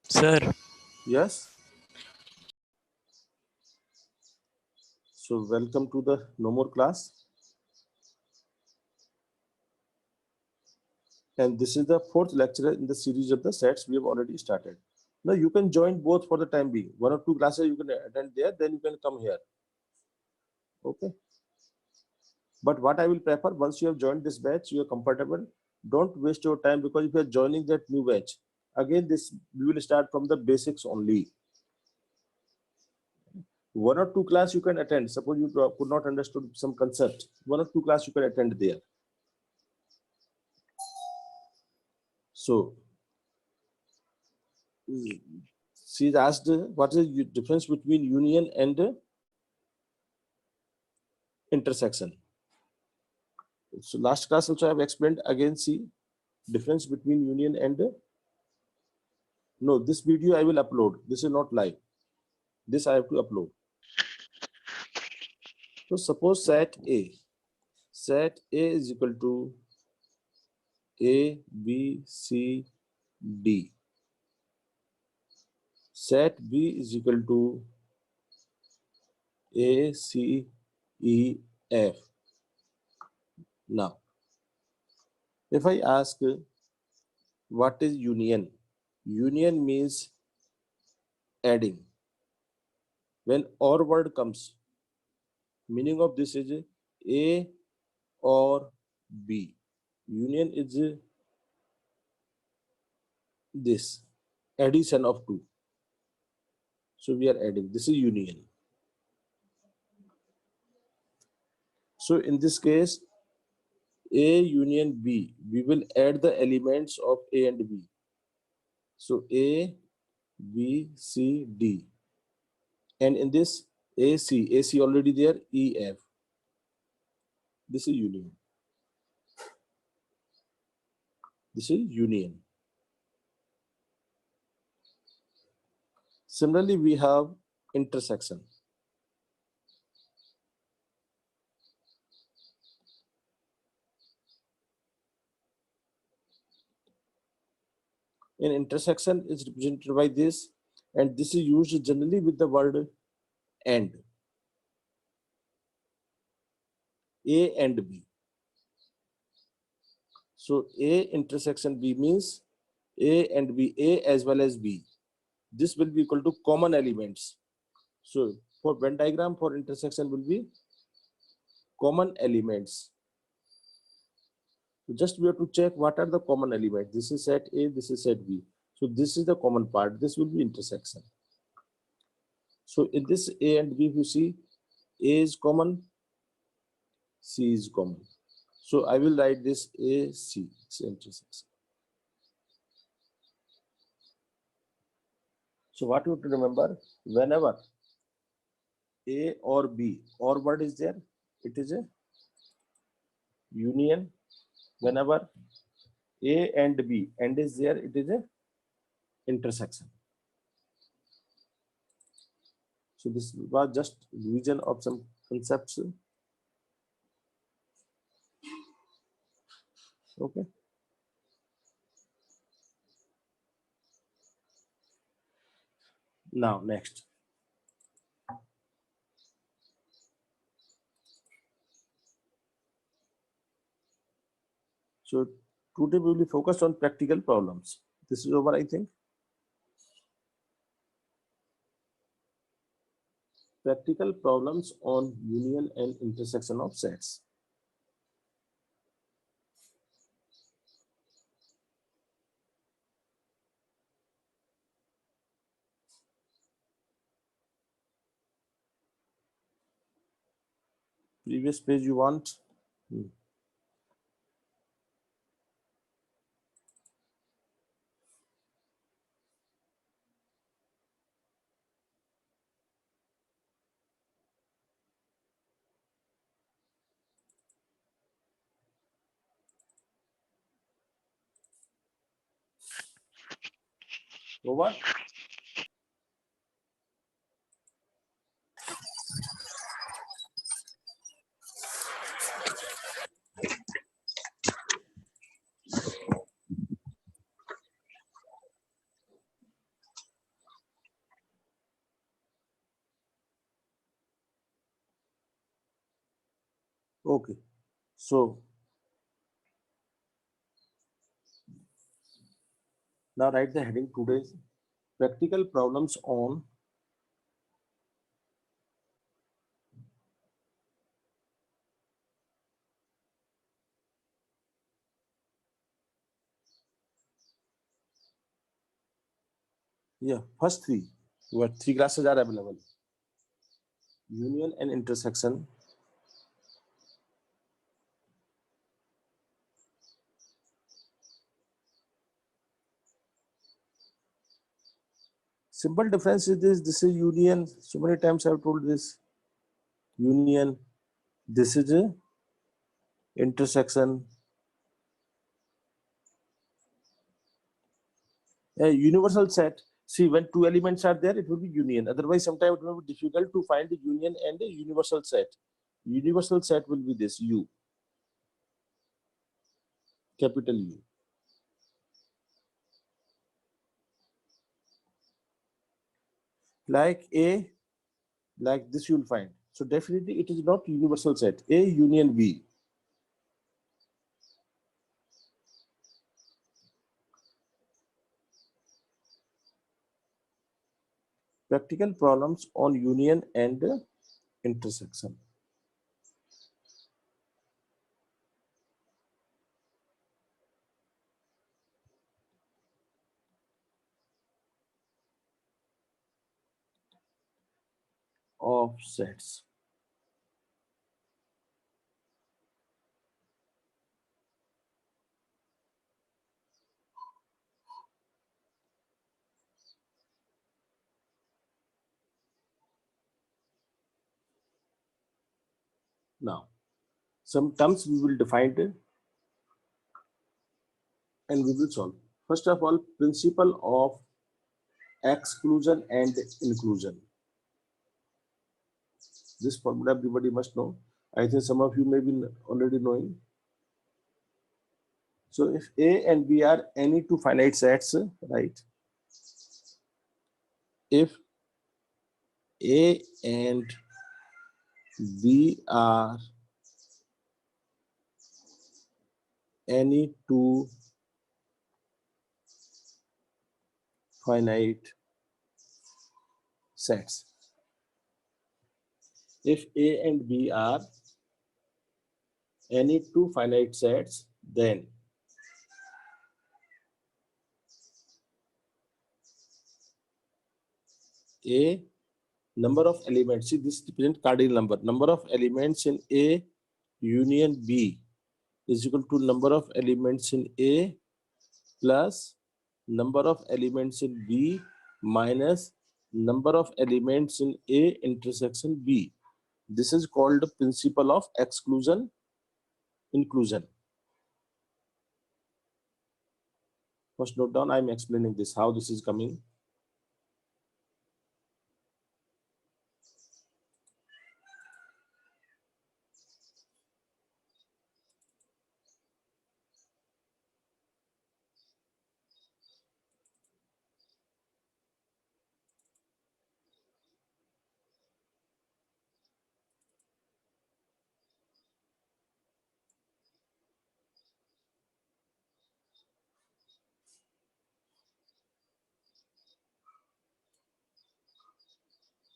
Sir, Yes. So welcome to the no more class. And this is the fourth lecture in the series of the sets we have already started. Now you can join both for the time being. One or two classes you can attend there, then you can come here. Okay. But what I will prefer, once you have joined this batch, you are comfortable. Don't waste your time, because if you are joining that new batch, again this we will start from the basics only. One or two class you can attend. Suppose you could not understood some concept, one or two class you can attend there. So she's asked what is the difference between union and intersection. So last class also I have explained. Again, see difference between union and no, this video I will upload. This is not live. This I have to upload. So suppose set A. Set A is equal to A, B, C, D. Set B is equal to A, C, E, F. Now, if I ask what is union? Union means adding. When OR word comes, meaning of this is A or B. Union is this addition of two. So we are adding. This is union. So in this case, A union B, we will add the elements of A and B. So A, B, C, D. And in this AC already there, E, F. This is union. This is union. Similarly, we have intersection. In intersection is represented by this, and this is used generally with the word and. A and B. So A intersection B means A and B, A as well as B. This will be equal to common elements. So for Venn diagram for intersection will be common elements. So just we have to check what are the common elements. This is set A, this is set B. So this is the common part. This will be intersection. So in this A and B, if you see, A is common, C is common. So I will write this A, C, intersection. So what you have to remember, whenever A or B or word is there, it is a union. Whenever A and B and is there, it is a intersection. So this was just revision of some concepts. Okay. Now next. So today we will focus on practical problems. This is over, I think. Practical problems on union and intersection of sets. Previous page you want? Over? Okay. So now write the heading today's practical problems on first three. Your three classes are available. Union and intersection. Simple difference is this. This is union. So many times I've told this. Union. This is a intersection. A universal set. See, when two elements are there, it will be union. Otherwise, sometimes it will be difficult to find the union and a universal set. Universal set will be this U, capital U. Like A, like this you will find. So definitely it is not universal set. A union B. Practical problems on union and intersection. Of sets. Now, some terms we will define it and we will solve. First of all, principle of exclusion and inclusion. This formula everybody must know. I think some of you may be already knowing. So if A and B are any two finite sets, right? If A and B are any two finite sets. If A and B are any two finite sets, then A number of elements, see this represents cardinal number of elements in A union B is equal to number of elements in A plus number of elements in B minus number of elements in A intersection B. This is called the principle of exclusion inclusion. First note down, I'm explaining this, how this is coming.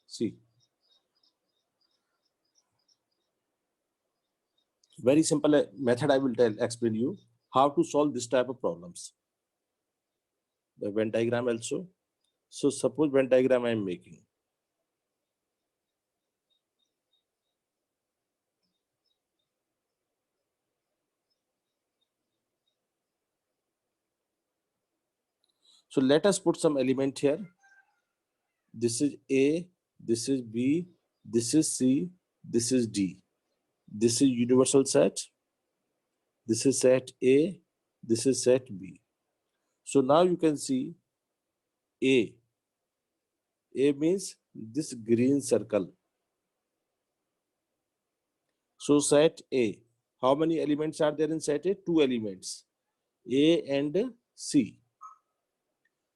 See, very simple method I will explain you how to solve this type of problems. The Venn diagram also. So suppose Venn diagram I am making. So let us put some element here. This is A, this is B, this is C, this is D. This is universal set. This is set A, this is set B. So now you can see A. A means this green circle. So set A. How many elements are there in set A? Two elements, A and C.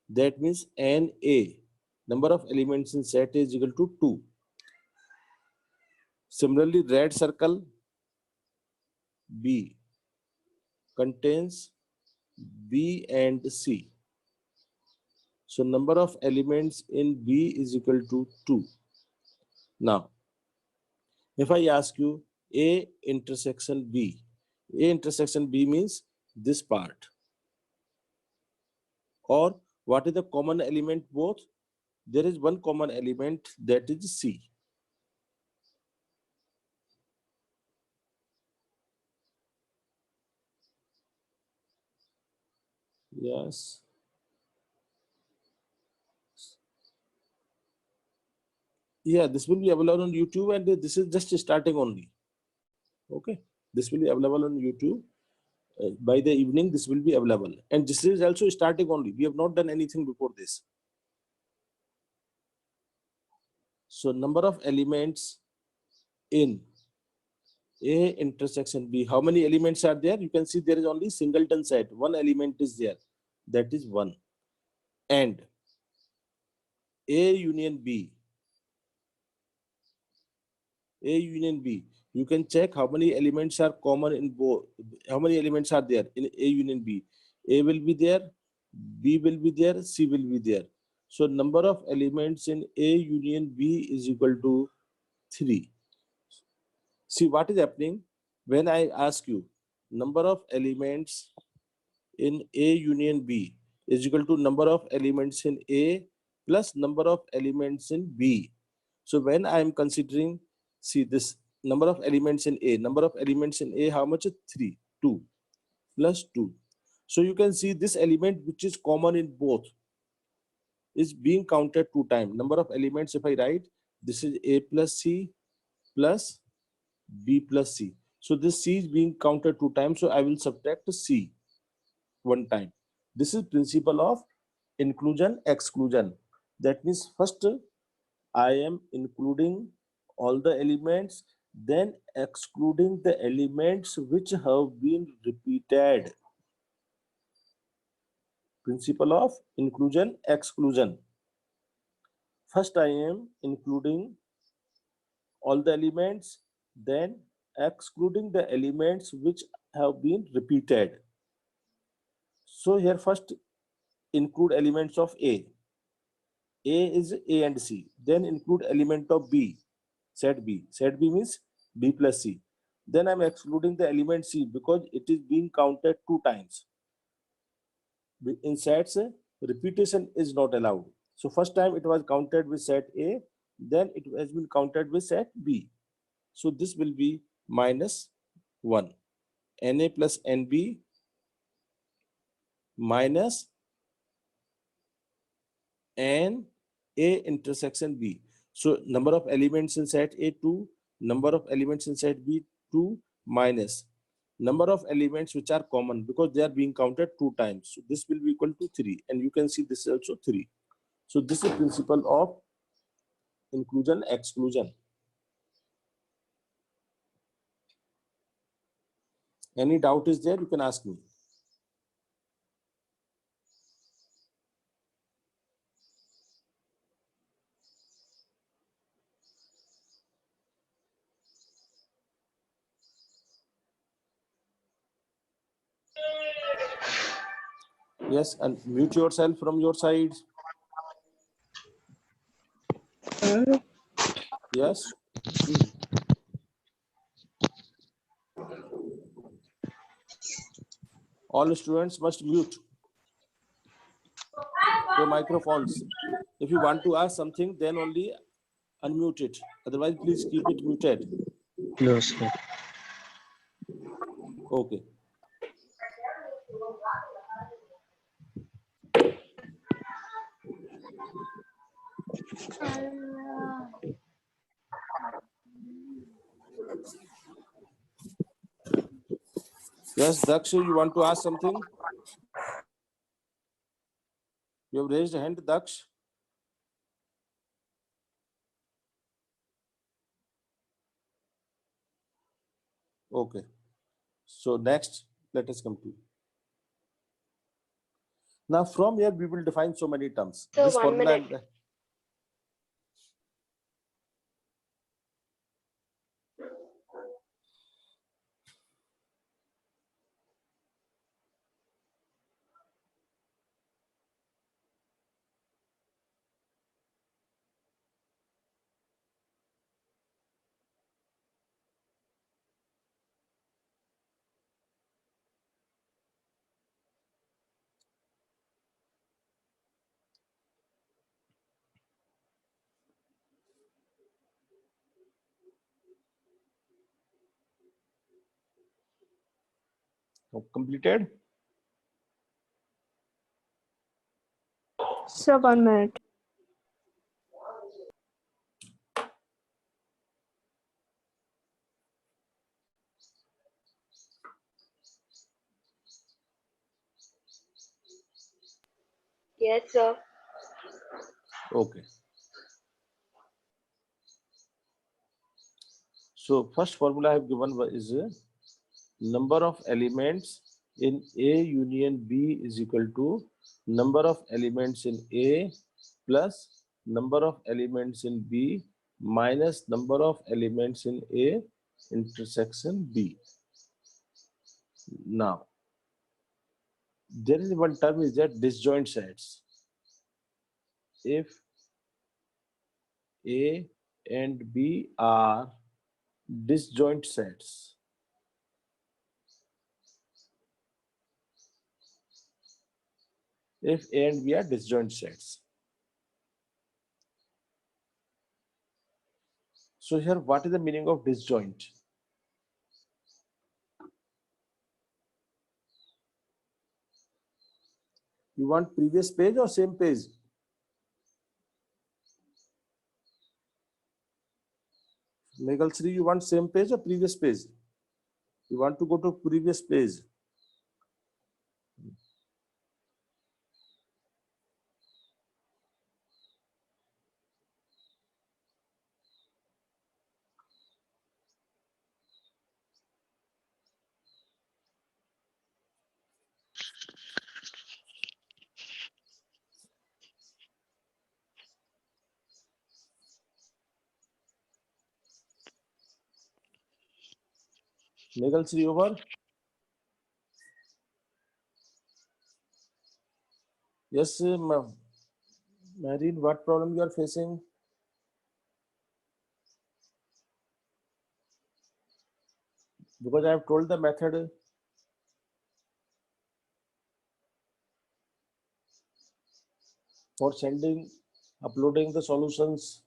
That means NA, number of elements in set A is equal to 2. Similarly, red circle, B contains B and C. So number of elements in B is equal to 2. Now, if I ask you A intersection B, A intersection B means this part. Or what is the common element both? There is one common element, that is C. Yes. Yeah, this will be available on YouTube, and this is just starting only. Okay, this will be available on YouTube. By the evening, this will be available. And this is also starting only. We have not done anything before this. So number of elements in A intersection B. How many elements are there? You can see there is only singleton set. One element is there. That is 1. And A union B. A union B. You can check how many elements are common in both. How many elements are there in A union B? A will be there, B will be there, C will be there. So number of elements in A union B is equal to 3. See what is happening when I ask you number of elements in A union B is equal to number of elements in A plus number of elements in B. So when I am considering, see this number of elements in A, number of elements in A, how much? 3, 2 plus 2. So you can see this element which is common in both is being counted 2 times. Number of elements, if I write, this is A plus C plus B plus C. So this C is being counted 2 times. So I will subtract C 1 time. This is principle of inclusion exclusion. That means first I am including all the elements, then excluding the elements which have been repeated. Principle of inclusion exclusion. First I am including all the elements, then excluding the elements which have been repeated. So here first include elements of A. A is A and C. Then include element of B, set B. Set B means B plus C. Then I'm excluding the element C because it is being counted 2 times. In sets, repetition is not allowed. So first time it was counted with set A, then it has been counted with set B. So this will be minus 1. Na plus nb minus n A intersection B. So number of elements in set A 2, number of elements in set B 2 minus number of elements which are common because they are being counted 2 times. So this will be equal to 3, and you can see this is also 3. So this is principle of inclusion exclusion. Any doubt is there, you can ask me. Yes, and mute yourself from your side. Yes. All students must mute your microphones. If you want to ask something, then only unmute it. Otherwise, please keep it muted. No, sir. Okay. Yes, Daksh, you want to ask something? You have raised a hand, Daksh. Okay. So next, let us come to. Now from here, we will define so many terms. So This 1 formula. minute. Completed? Sir, 1 minute. Yes, sir. Okay. So first formula I have given is number of elements in A union B is equal to number of elements in A plus number of elements in B minus number of elements in A intersection B. Now, there is one term is that disjoint sets. If A and B are disjoint sets, if A and B are disjoint sets. So here, what is the meaning of disjoint? You want previous page or same page? Megal Sri, you want same page or previous page? You want to go to previous page. Megal Sri over. Yes, Marine, what problem you are facing? Because I have told the method. For sending, uploading the solutions.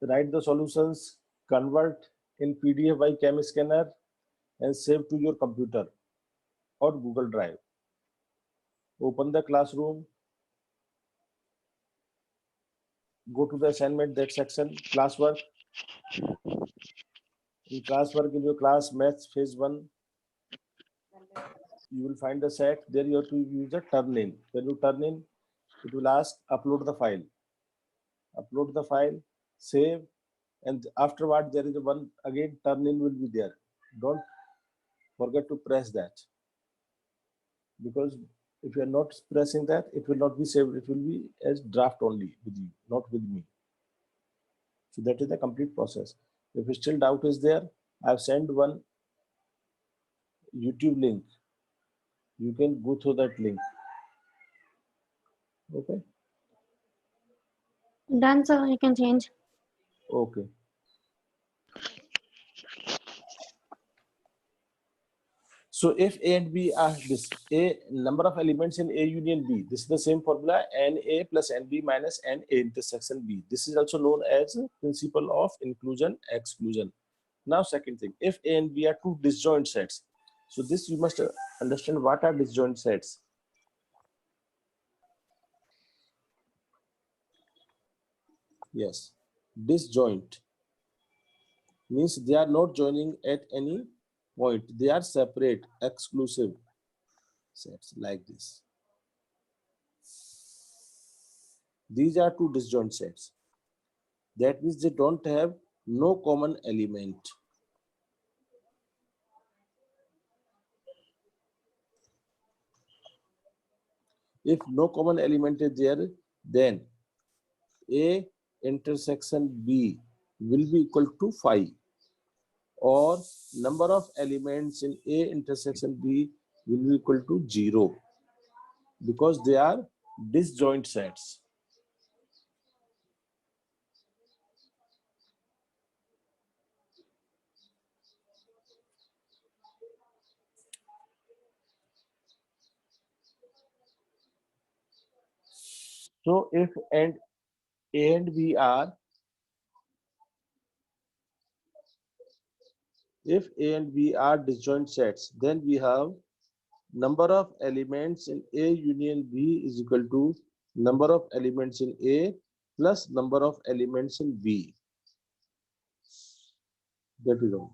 Write the solutions, convert in PDF by CamScanner and save to your computer or Google Drive. Open the classroom. Go to the assignment, that section, classwork. In classwork, in your class maths phase 1, you will find the set. There you have to use the turn in. When you turn in, it will ask upload the file. Upload the file, save, and afterward there is a one again turn in will be there. Don't forget to press that, because if you are not pressing that, it will not be saved. It will be as draft only with you, not with me. So that is the complete process. If still doubt is there, I have sent one YouTube link. You can go through that link. Okay. Done, sir. You can change. Okay. So if A and B are this A number of elements in A union B, this is the same formula, NA plus NB minus NA intersection B. This is also known as principle of inclusion exclusion. Now second thing, if A and B are two disjoint sets, so this you must understand what are disjoint sets. Yes, disjoint means they are not joining at any point. They are separate, exclusive sets like this. These are two disjoint sets. That means they don't have no common element. If no common element is there, then A intersection B will be equal to 5, or number of elements in A intersection B will be equal to 0, because they are disjoint sets. So if and A and B are If A and B are disjoint sets, then we have number of elements in A union B is equal to number of elements in A plus number of elements in B. That is all.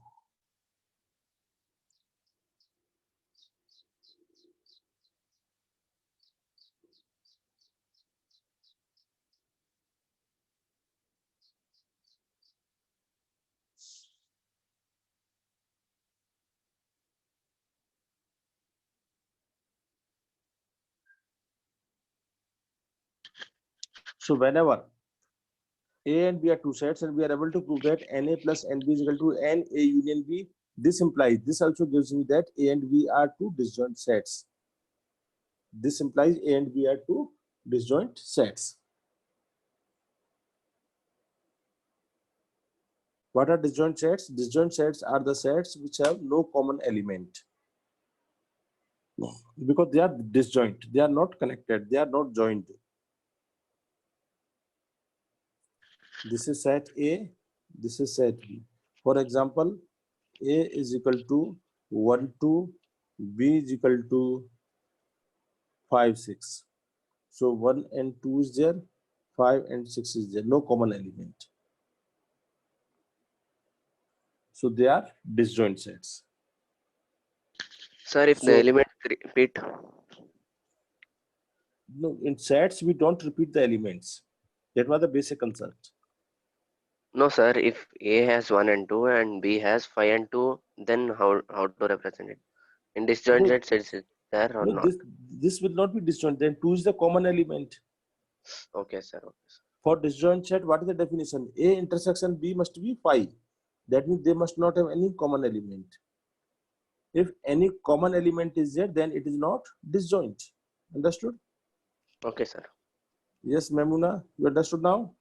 So whenever A and B are two sets and we are able to prove that NA plus NB is equal to NA union B, this implies, this also gives me that A and B are two disjoint sets. This implies A and B are two disjoint sets. What are disjoint sets? Disjoint sets are the sets which have no common element. Because they are disjoint, they are not connected, they are not joined. This is set A, this is set B. For example, A is equal to 1, 2, B is equal to 5, 6. So 1 and 2 is there, 5 and 6 is there, no common element. So they are disjoint sets. Sir, if the So elements repeat, no, in sets we don't repeat the elements. That was the basic concept. no sir, if A has 1 and 2 and B has 5 and 2, then how to represent it? In disjoint No, sets, is it there or no, not? this will not be disjoint. Then 2 is the common element. Okay, sir. Okay, sir. For disjoint set, what is the definition? A intersection B must be 5. That means they must not have any common element. If any common element is there, then it is not disjoint. Understood? Okay, sir. Yes, Memuna, you understood now?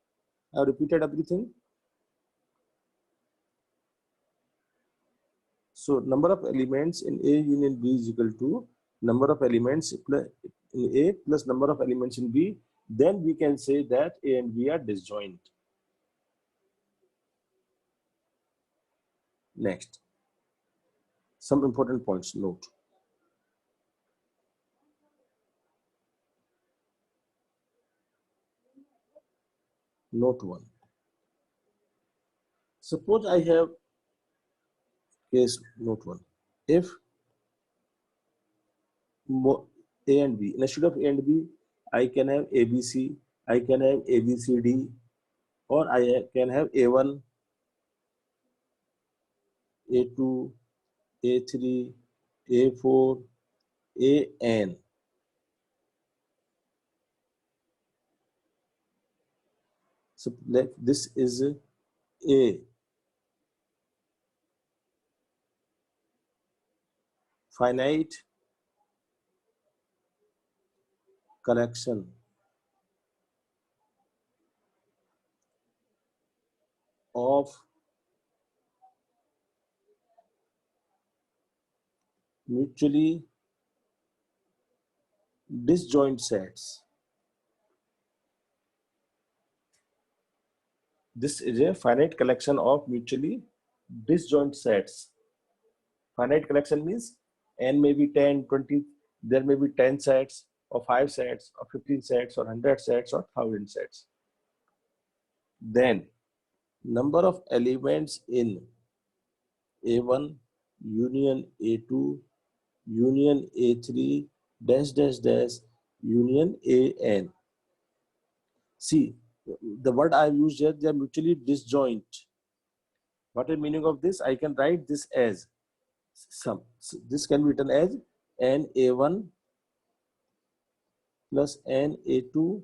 I have repeated everything. So number of elements in A union B is equal to number of elements in A plus number of elements in B. Then we can say that A and B are disjoint. Next, some important points note. Note 1. Suppose I have case note 1. If A and B, instead of A and B, I can have ABC, I can have ABCD, or I can have A1, A2, A3, A4, AN. So like this is A, finite collection of mutually disjoint sets. This is a finite collection of mutually disjoint sets. Finite collection means n may be 10, 20, there may be 10 sets or 5 sets or 15 sets or 100 sets or 1000 sets. Then number of elements in A1 union A2 union A3 dash dash dash union AN. See, the word I used here, they are mutually disjoint. What is the meaning of this? I can write this as sum. So this can be written as NA1 plus NA2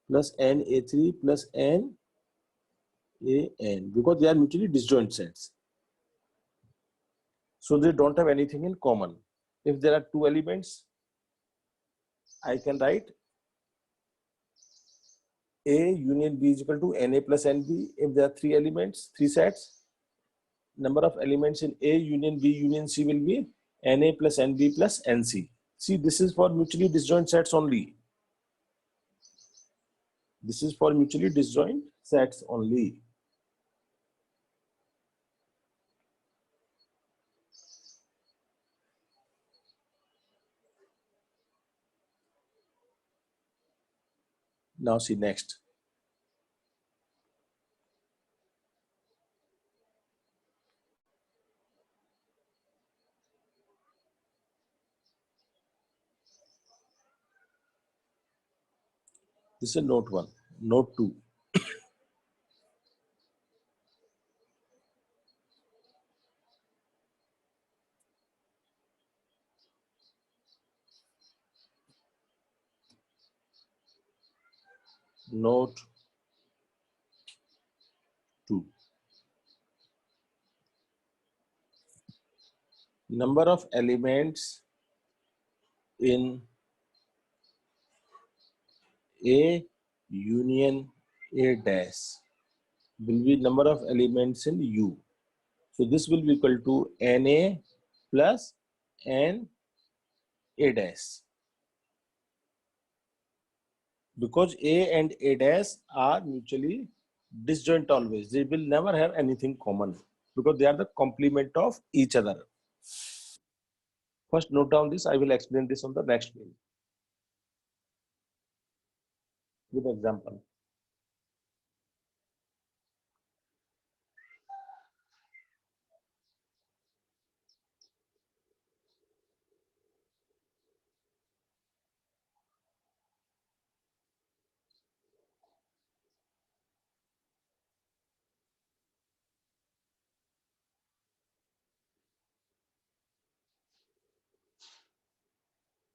plus NA3 plus NAN because they are mutually disjoint sets. So they don't have anything in common. If there are two elements, I can write A union B is equal to NA plus NB. If there are three elements, three sets, number of elements in A union B union C will be NA plus NB plus NC. See, this is for mutually disjoint sets only. This is for mutually disjoint sets only. Now see next. This is note 1. Note 2. Note 2. Number of elements in A union A dash will be number of elements in U. So this will be equal to NA plus N A dash. Because A and A dash are mutually disjoint always. They will never have anything common because they are the complement of each other. First note down this, I will explain this on the next page. With example.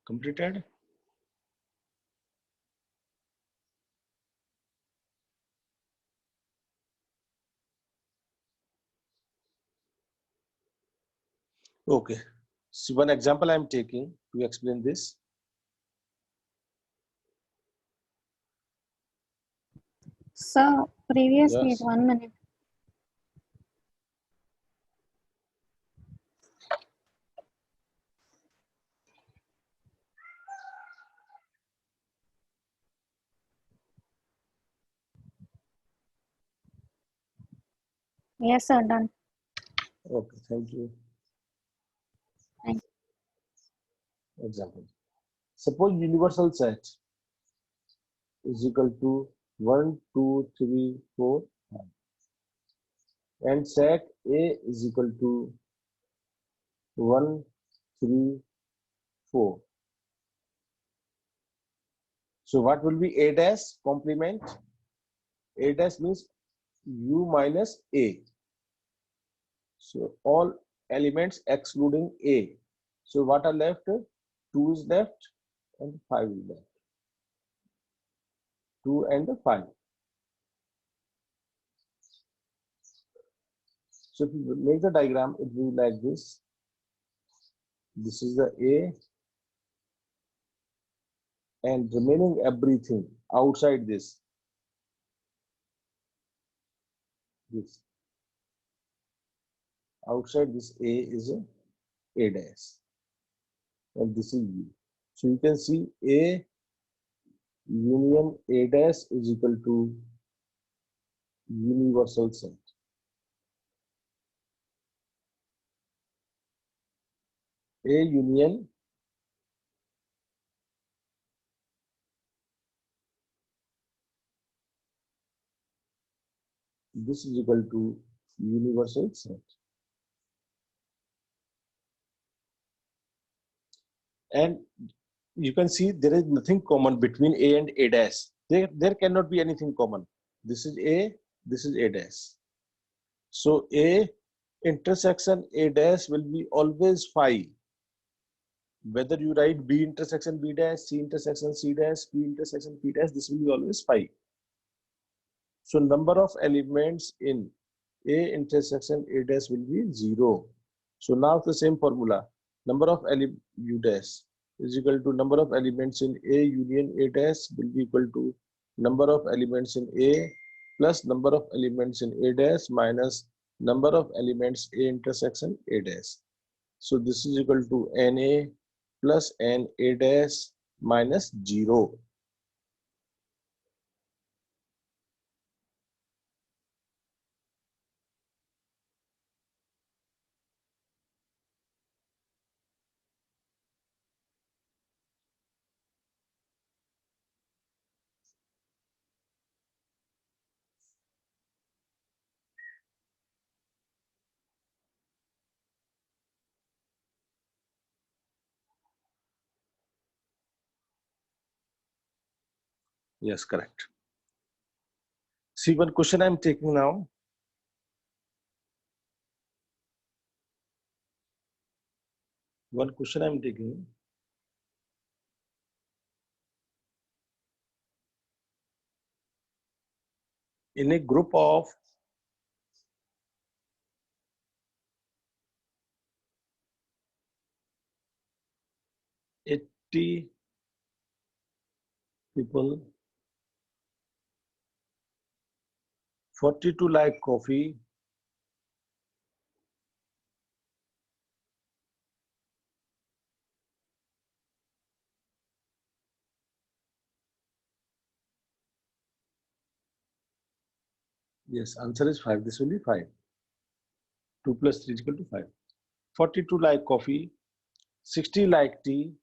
Completed? Okay. So one example I am taking to explain this. So previous page, Yes. 1 minute. Yes, sir, done. Okay, thank you. Thank Example. Suppose universal set is equal to 1, 2, 3, 4, 5. And set A is equal to 1, 3, 4. So what will be A dash complement? A dash means U minus A. So all elements excluding A. So what are left? 2 is left and 5 is left. 2 and 5. So if you make the diagram, it will be like this. This is the A and remaining everything outside this. This. Outside this A is A dash. And this is U. So you can see A union A dash is equal to universal set. A union this is equal to universal set. And you can see there is nothing common between A and A dash. There cannot be anything common. This is A, this is A dash. So A intersection A dash will be always phi. Whether you write B intersection B dash, C intersection C dash, P intersection P dash, this will be always phi. So number of elements in A intersection A dash will be 0. So now the same formula. Number of U dash is equal to number of elements in A union A dash will be equal to number of elements in A plus number of elements in A dash minus number of elements A intersection A dash. So this is equal to NA plus NA dash minus 0. Yes, correct. See, one question I'm taking now. One question I'm taking. In a group of 80 people, 42 like coffee, yes, answer is 5. This will be 5. 2 plus 3 is equal to 5. 42 like coffee, 60 like tea,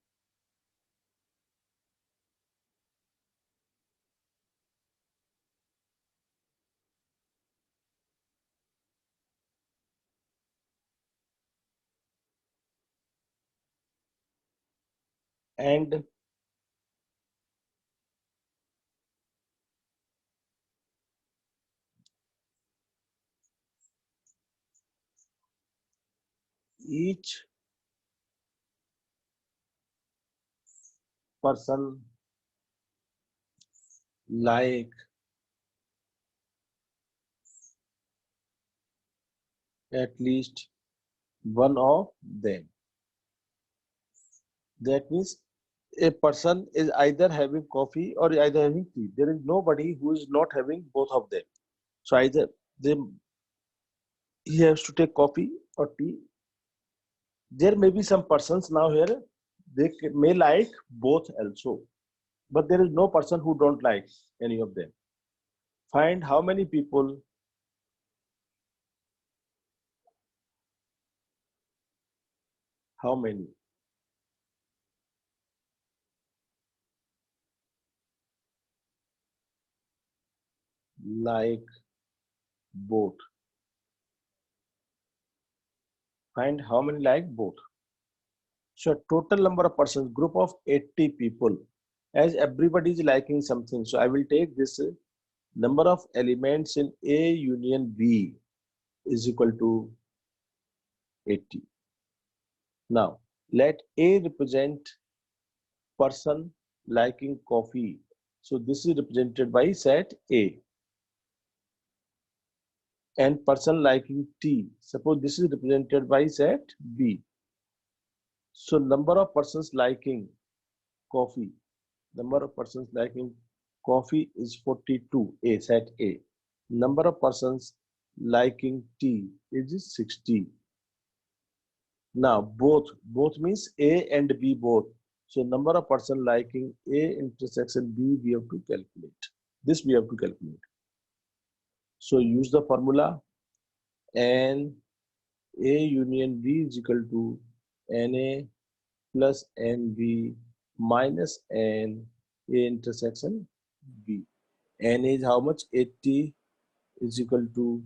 and each person like at least one of them. That means a person is either having coffee or either having tea. There is nobody who is not having both of them. So either they, he has to take coffee or tea. There may be some persons now here, they may like both also, but there is no person who don't like any of them. Find how many people how many like both. Find how many like both. So total number of persons, group of 80 people, as everybody is liking something. So I will take this number of elements in A union B is equal to 80. Now let A represent person liking coffee. So this is represented by set A. And person liking tea. Suppose this is represented by set B. So number of persons liking coffee. Number of persons liking coffee is 42, A, set A. Number of persons liking tea is 60. Now both means A and B both. So number of person liking A intersection B we have to calculate. This we have to calculate. So use the formula N A union B is equal to NA plus NB minus N A intersection B. N is how much? 80 is equal to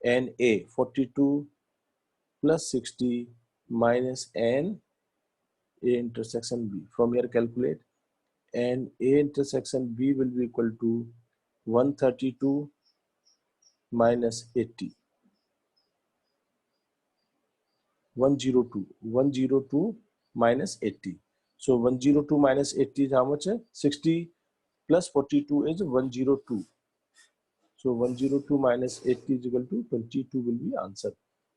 NA 42 plus 60 minus N A intersection B. From here calculate, and A intersection B will be equal to 132 minus 80. 102 minus 80. So 102 minus 80 is how much? 60 plus 42 is 102. So 102 minus 80 is equal to 22 will be answer.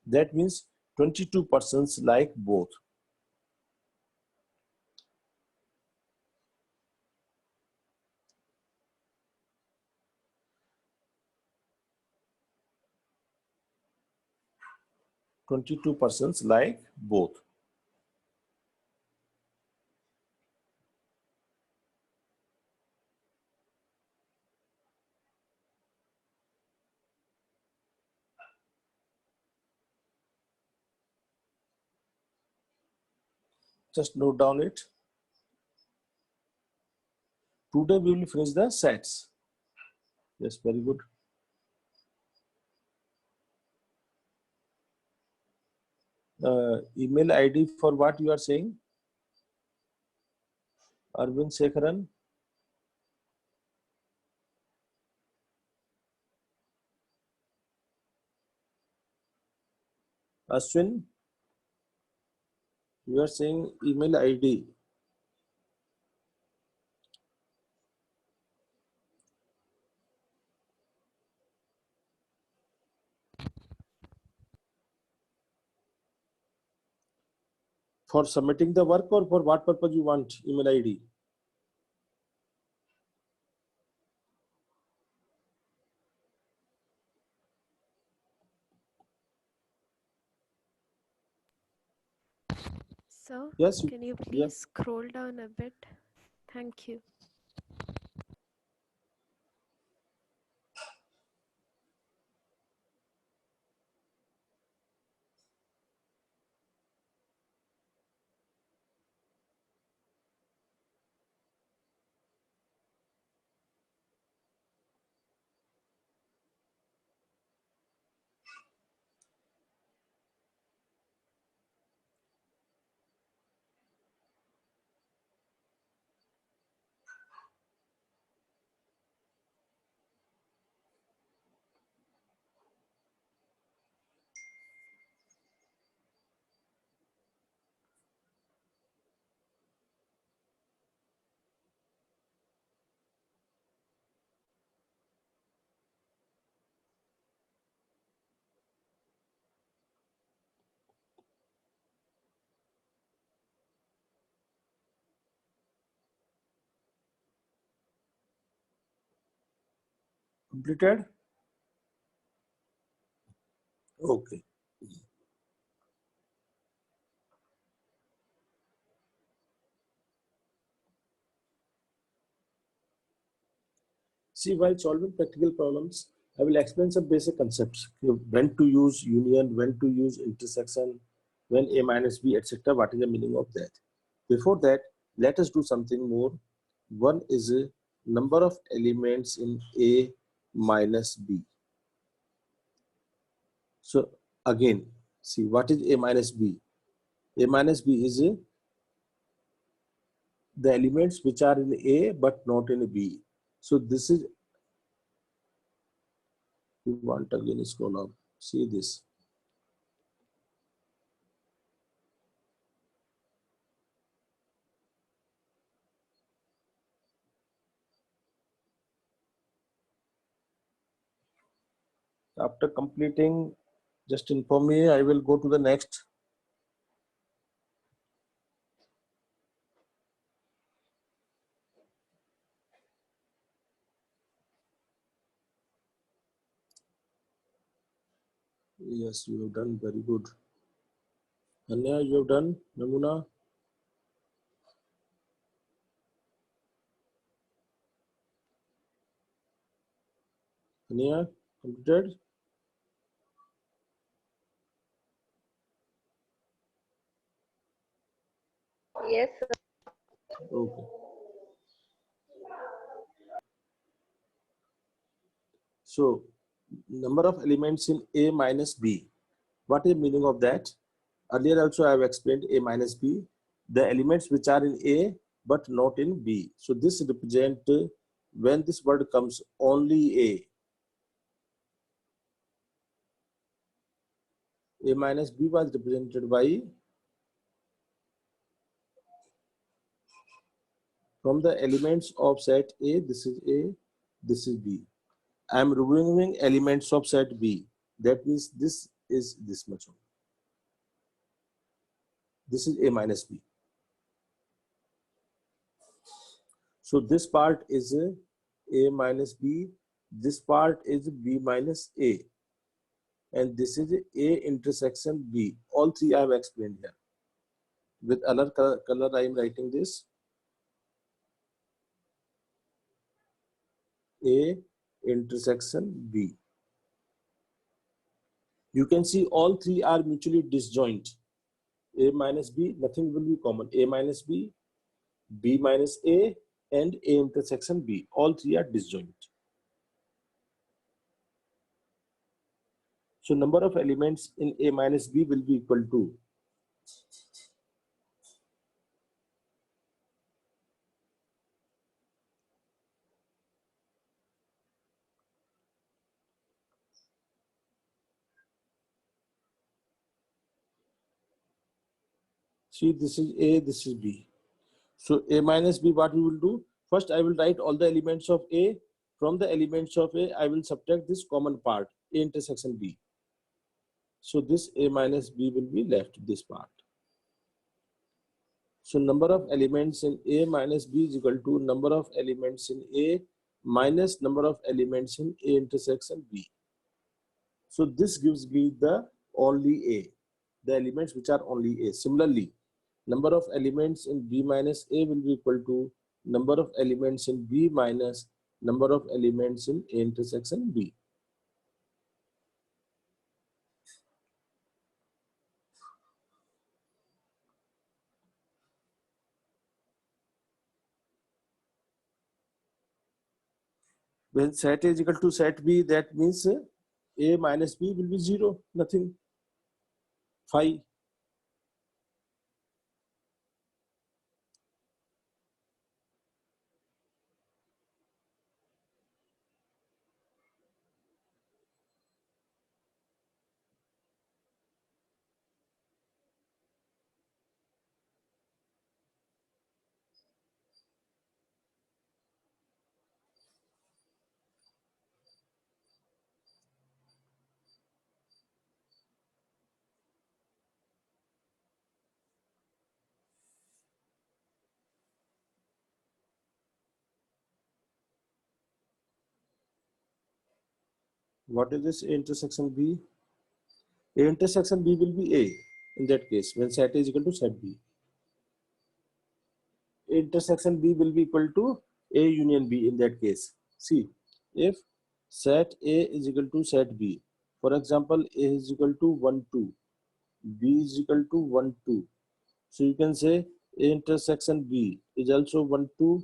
That means 22 persons like both. Twenty-two persons like both. Just note down it. Today we will finish the sets. Yes, very good. Email ID for what you are saying? Arvind Sekharan. Ashwin, you are saying email ID. For submitting the work or for what purpose you want email ID? Sir, Yes, can you yeah. please scroll down a bit? Thank you. Completed? Okay. See, while solving practical problems, I will explain some basic concepts. When to use union, when to use intersection, when A minus B, etc. What is the meaning of that? Before that, let us do something more. One is a number of elements in A minus B. So again, see what is A minus B? A minus B is the elements which are in A but not in B. So this is, you want again scroll up, see this. After completing, just inform me, I will go to the next. Yes, you have done very good. Anya, you have done. Namuna. Anya, completed. Yes, sir. Okay. So, number of elements in A minus B. What is the meaning of that? Earlier also I have explained A minus B. The elements which are in A but not in B. So this represent when this word comes only A minus B was represented by, from the elements of set A, this is A, this is B. I am removing elements of set B. That means this is this much only. This is A minus B. So this part is A minus B. This part is B minus A. And this is A intersection B. All three I have explained here. With other color I am writing this. A intersection B. You can see all three are mutually disjoint. A minus B, nothing will be common. A minus B, B minus A, and A intersection B. All three are disjoint. So number of elements in A minus B will be equal to See, this is A, this is B. So A minus B, what we will do? First, I will write all the elements of A. From the elements of A, I will subtract this common part, A intersection B. So this A minus B will be left, this part. So number of elements in A minus B is equal to number of elements in A minus number of elements in A intersection B. So this gives me the only A, the elements which are only A. Similarly, number of elements in B minus A will be equal to number of elements in B minus number of elements in A intersection B. When set A is equal to set B, that means A minus B will be 0, nothing, 5. What is this A intersection B? A intersection B will be A in that case when set A is equal to set B. A intersection B will be equal to A union B in that case. See, if set A is equal to set B, for example, A is equal to 1, 2, B is equal to 1, 2. So you can say A intersection B is also 1, 2,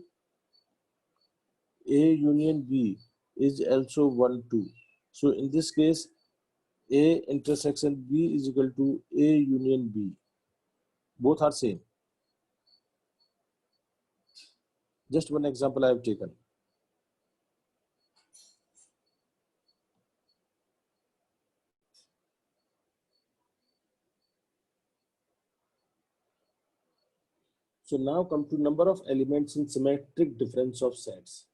A union B is also 1, 2. So in this case, A intersection B is equal to A union B. Both are same. Just one example I have taken. So now come to number of elements in symmetric difference of sets.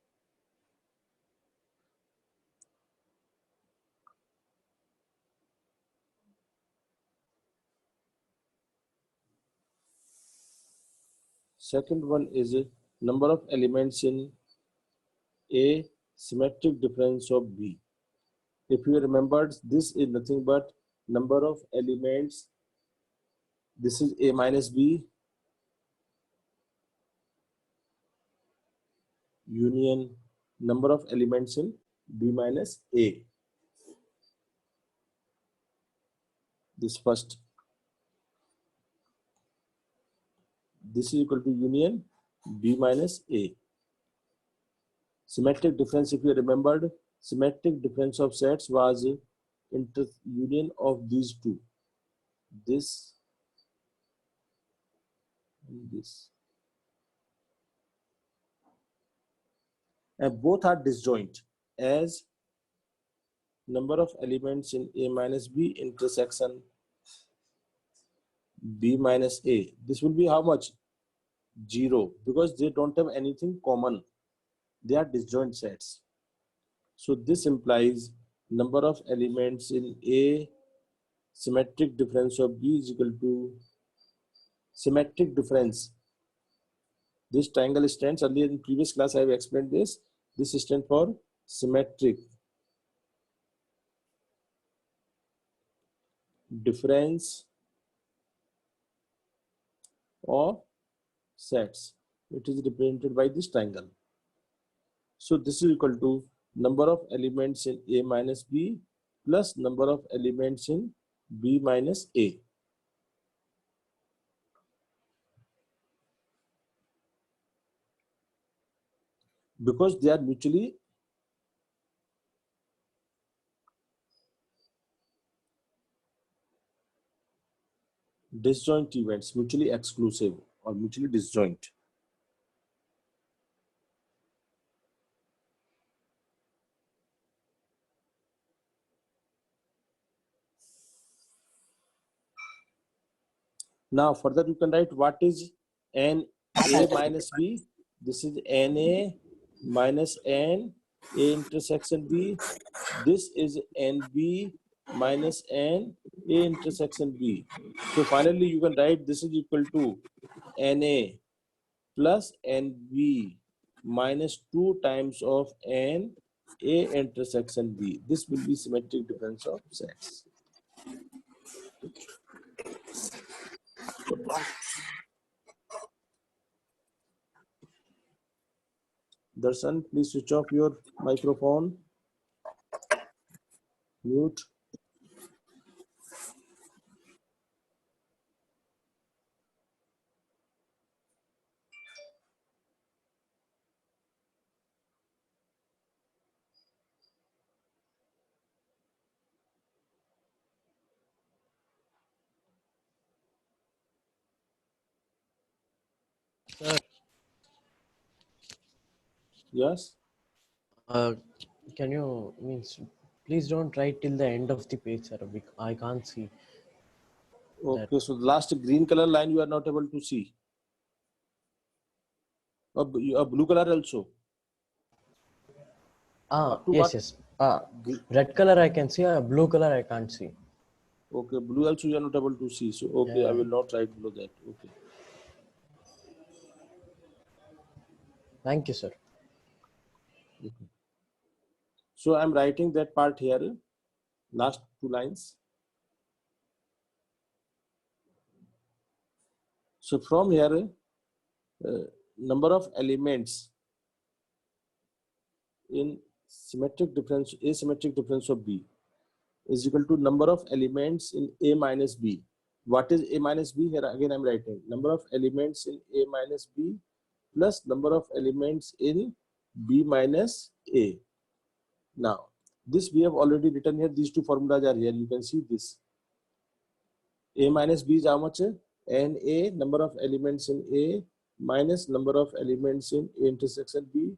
Second one is number of elements in A symmetric difference of B. If you remembered, this is nothing but number of elements. This is A minus B union number of elements in B minus A. This first. This is equal to union B minus A. Symmetric difference, if you remembered, symmetric difference of sets was union of these two. This and this. And both are disjoint as number of elements in A minus B intersection B minus A. This will be how much? 0, because they don't have anything common. They are disjoint sets. So this implies number of elements in A symmetric difference of B is equal to symmetric difference. This triangle stands, earlier in previous class I have explained this. This stands for symmetric difference of sets. It is represented by this triangle. So this is equal to number of elements in A minus B plus number of elements in B minus A. Because they are mutually disjoint events, mutually exclusive or mutually disjoint. Now further you can write what is n a minus b. This is n a minus n a intersection b. This is n b minus n a intersection b. So finally you can write this is equal to n a plus n b minus 2 times of n a intersection b. This will be symmetric difference of sets. Darshan, please switch off your microphone. Mute. Sir, Yes. can you means please don't write till the end of the page, sir. I can't see. Okay. So the last green color line you are not able to see. A blue color also. Up to Yes, what? yes. Red color I can see. Blue color I can't see. Okay. Blue also you are not able to see. So okay, Yeah. I will not write below that. Okay. Thank you, sir. Okay. So I'm writing that part here. Last 2 lines. So from here, number of elements in asymmetric difference of B is equal to number of elements in A minus B. What is A minus B? Here again I'm writing number of elements in A minus B plus number of elements in B minus A. Now, this we have already written here. These two formulas are here. You can see this. A minus B is how much? NA, number of elements in A, minus number of elements in A intersection B,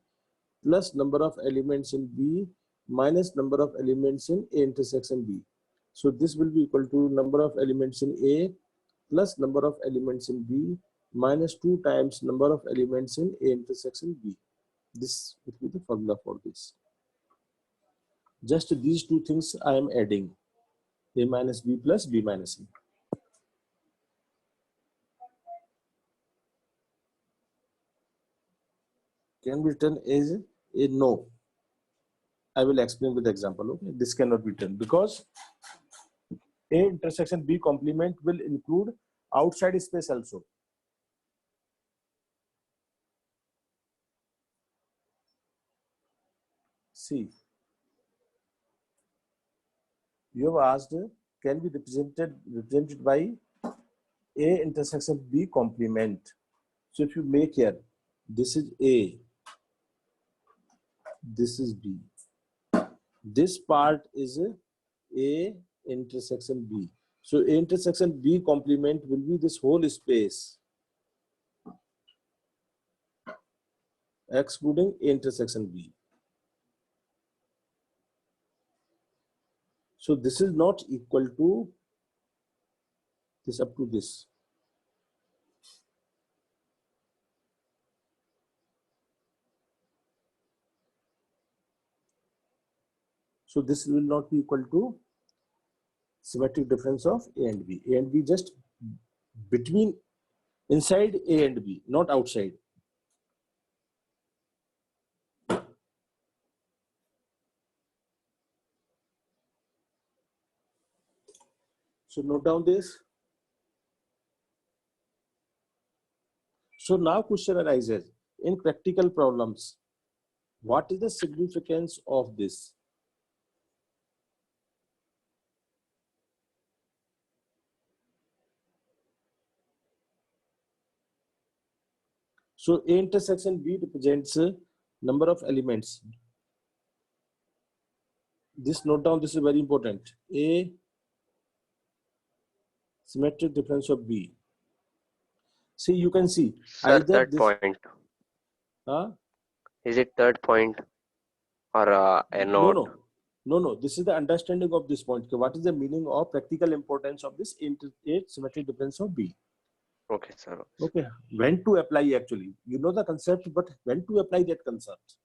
plus number of elements in B, minus number of elements in A intersection B. So this will be equal to number of elements in A, plus number of elements in B, minus 2 times number of elements in A intersection B. This will be the formula for this. Just these two things I am adding. A minus B plus B minus A. Can be written as a no. I will explain with example. Okay, this cannot be written because A intersection B complement will include outside space also. See, you have asked can be represented by A intersection B complement. So if you make here, this is A, this is B. This part is A intersection B. So A intersection B complement will be this whole space, excluding A intersection B. So this is not equal to this up to this. So this will not be equal to symmetric difference of A and B. A and B just between inside A and B, not outside. So note down this. So now question arises in practical problems. What is the significance of this? So A intersection B represents number of elements. This note down, this is very important. A symmetric difference of B. See, you can see Sir, either third this. point. Is it third point or a note? No. This is the understanding of this point. What is the meaning of practical importance of this symmetric difference of B? Okay, sir. Okay, sir. Okay, when to apply actually? You know the concept, but when to apply that concept?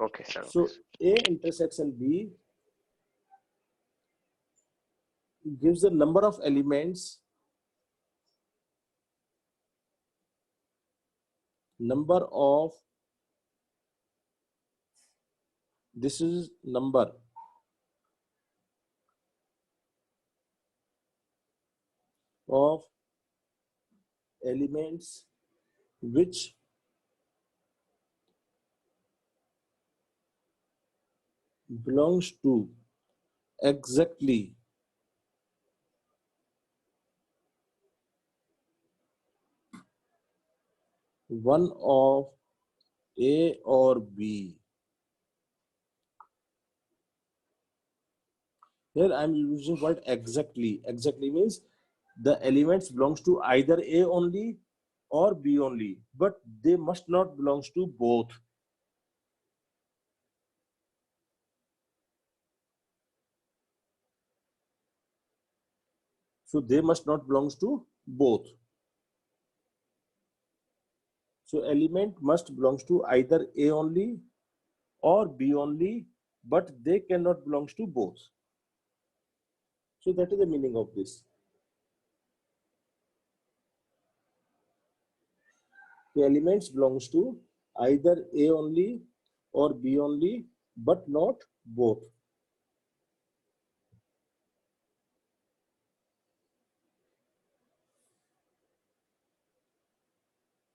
Okay, sir. Okay, So sir. A intersection B gives the number of elements, number of, this is number of elements which belongs to exactly one of A or B. Here I am using word exactly. Exactly means the elements belongs to either A only or B only, but they must not belongs to both. So they must not belongs to both. So element must belongs to either A only or B only, but they cannot belongs to both. So that is the meaning of this. The elements belongs to either A only or B only, but not both.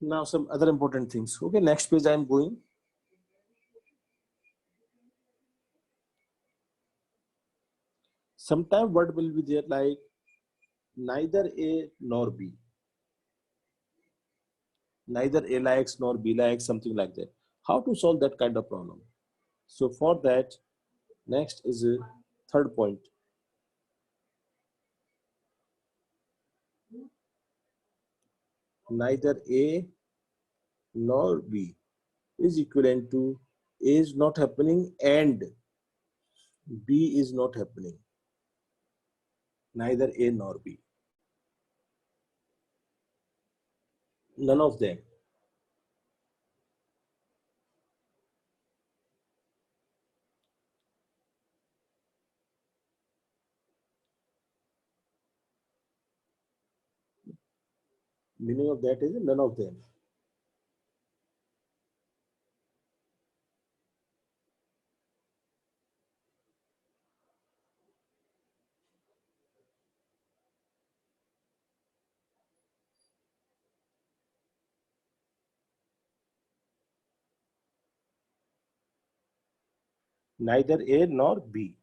Now some other important things. Okay, next page I am going. Sometime word will be there like neither A nor B. Neither A likes nor B likes, something like that. How to solve that kind of problem? So for that, next is a third point. Neither A nor B is equivalent to A is not happening and B is not happening. Neither A nor B. None of them. Meaning of that is none of them. Neither A nor B.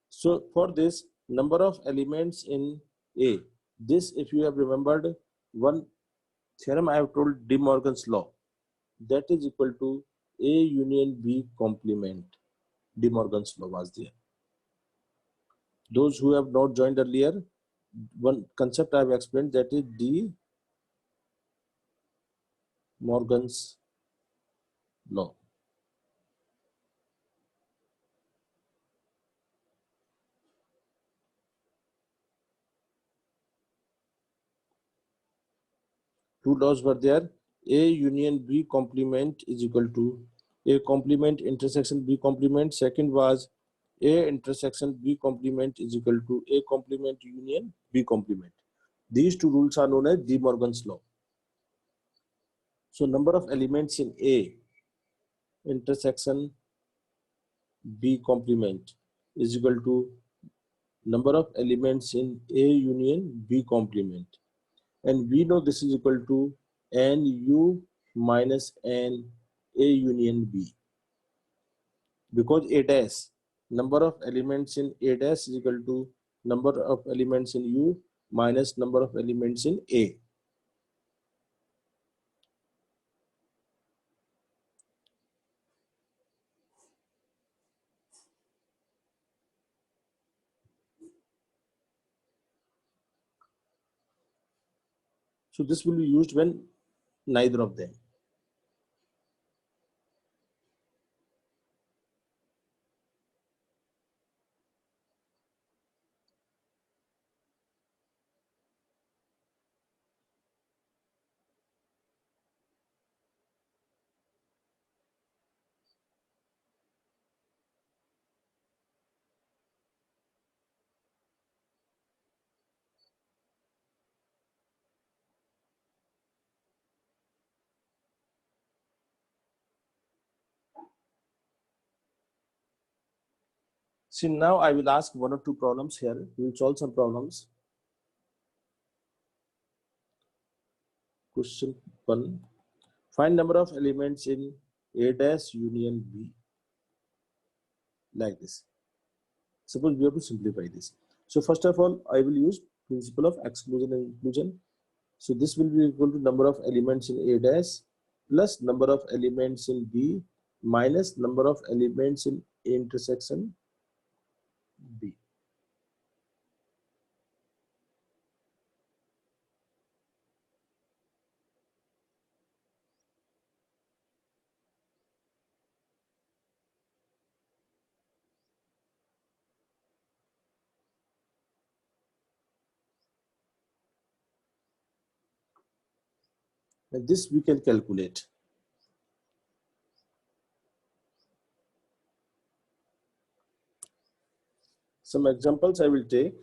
So for this number of elements in A, this if you have remembered one theorem I have told De Morgan's law, that is equal to A union B complement. De Morgan's law was there. Those who have not joined earlier, one concept I have explained, that is De Morgan's law. Two laws were there. A union B complement is equal to A complement intersection B complement. Second was A intersection B complement is equal to A complement union B complement. These two rules are known as De Morgan's law. So number of elements in A intersection B complement is equal to number of elements in A union B complement. And we know this is equal to NU minus N A union B. Because A dash, number of elements in A dash is equal to number of elements in U minus number of elements in A. So this will be used when neither of them. See, now I will ask one or two problems here. We will solve some problems. Question 1. Find number of elements in A dash union B. Like this. Suppose we have to simplify this. So first of all, I will use principle of exclusion and inclusion. So this will be equal to number of elements in A dash plus number of elements in B minus number of elements in A intersection B. And this we can calculate. Some examples I will take.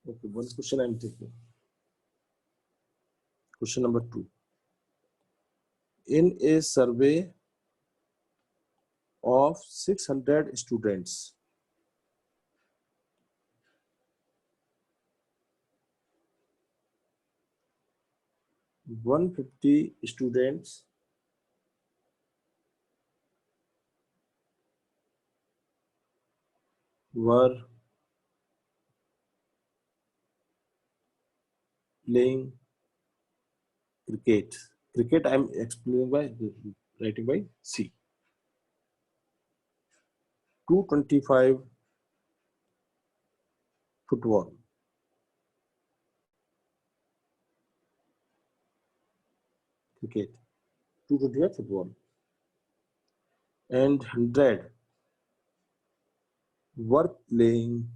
Okay, one question I am taking. Question number 2. In a survey of 600 students, 150 students were playing cricket. Cricket I am explaining by writing by C. 225 football. Cricket. 225 football. And 100 were playing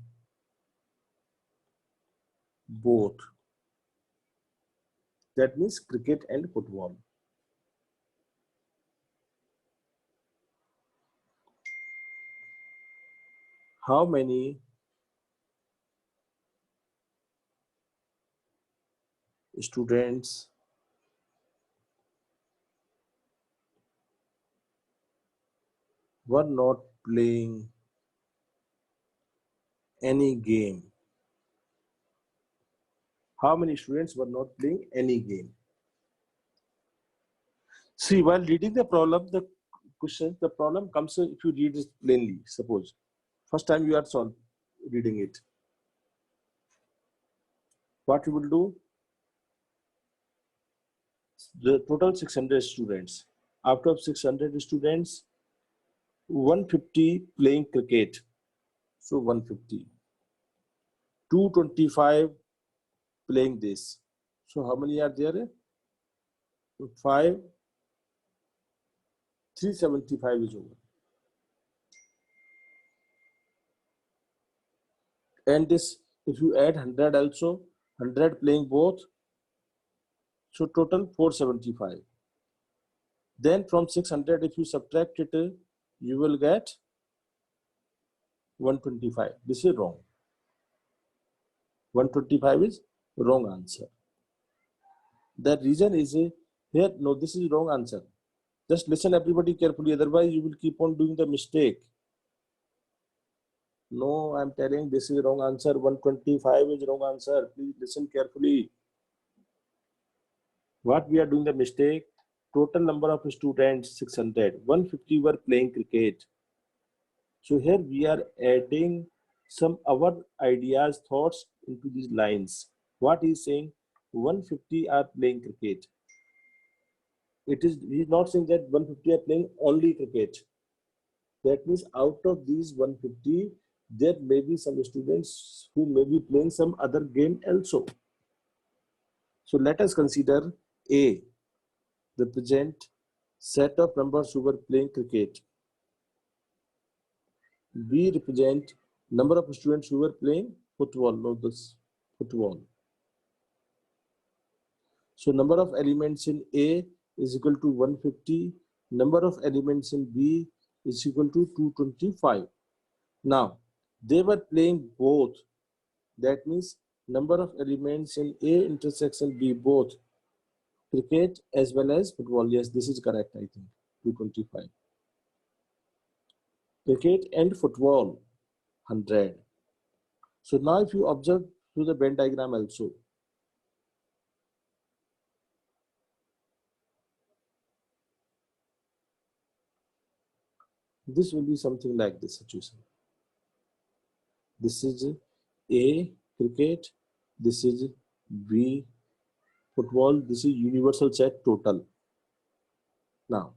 both. That means cricket and football. How many students were not playing any game? How many students were not playing any game? See, while reading the problem, the problem comes if you read it plainly. Suppose first time you are reading it. What you will do? The total 600 students. Out of 600 students, 150 playing cricket. So 150. 225 playing this. So how many are there? 5. 375 is over. And this, if you add 100 also, 100 playing both, so total 475. Then from 600, if you subtract it, you will get 125. This is wrong. 125 is wrong answer. The reason is here, no, this is wrong answer. Just listen everybody carefully, otherwise you will keep on doing the mistake. No, I'm telling this is wrong answer. 125 is wrong answer. Please listen carefully. What we are doing the mistake, total number of students 600, 150 were playing cricket. So here we are adding some our ideas, thoughts into these lines. What he is saying, 150 are playing cricket. It is, he is not saying that 150 are playing only cricket. That means out of these 150, there may be some students who may be playing some other game also. So let us consider A represent set of numbers who were playing cricket. B represent number of students who were playing football. Note this, football. So number of elements in A is equal to 150. Number of elements in B is equal to 225. Now, they were playing both. That means number of elements in A intersection B, both cricket as well as football. Yes, this is correct, I think. 225. Cricket and football, 100. So now if you observe through the Venn diagram also, this will be something like this situation. This is A, cricket. This is B, football. This is universal set total. Now,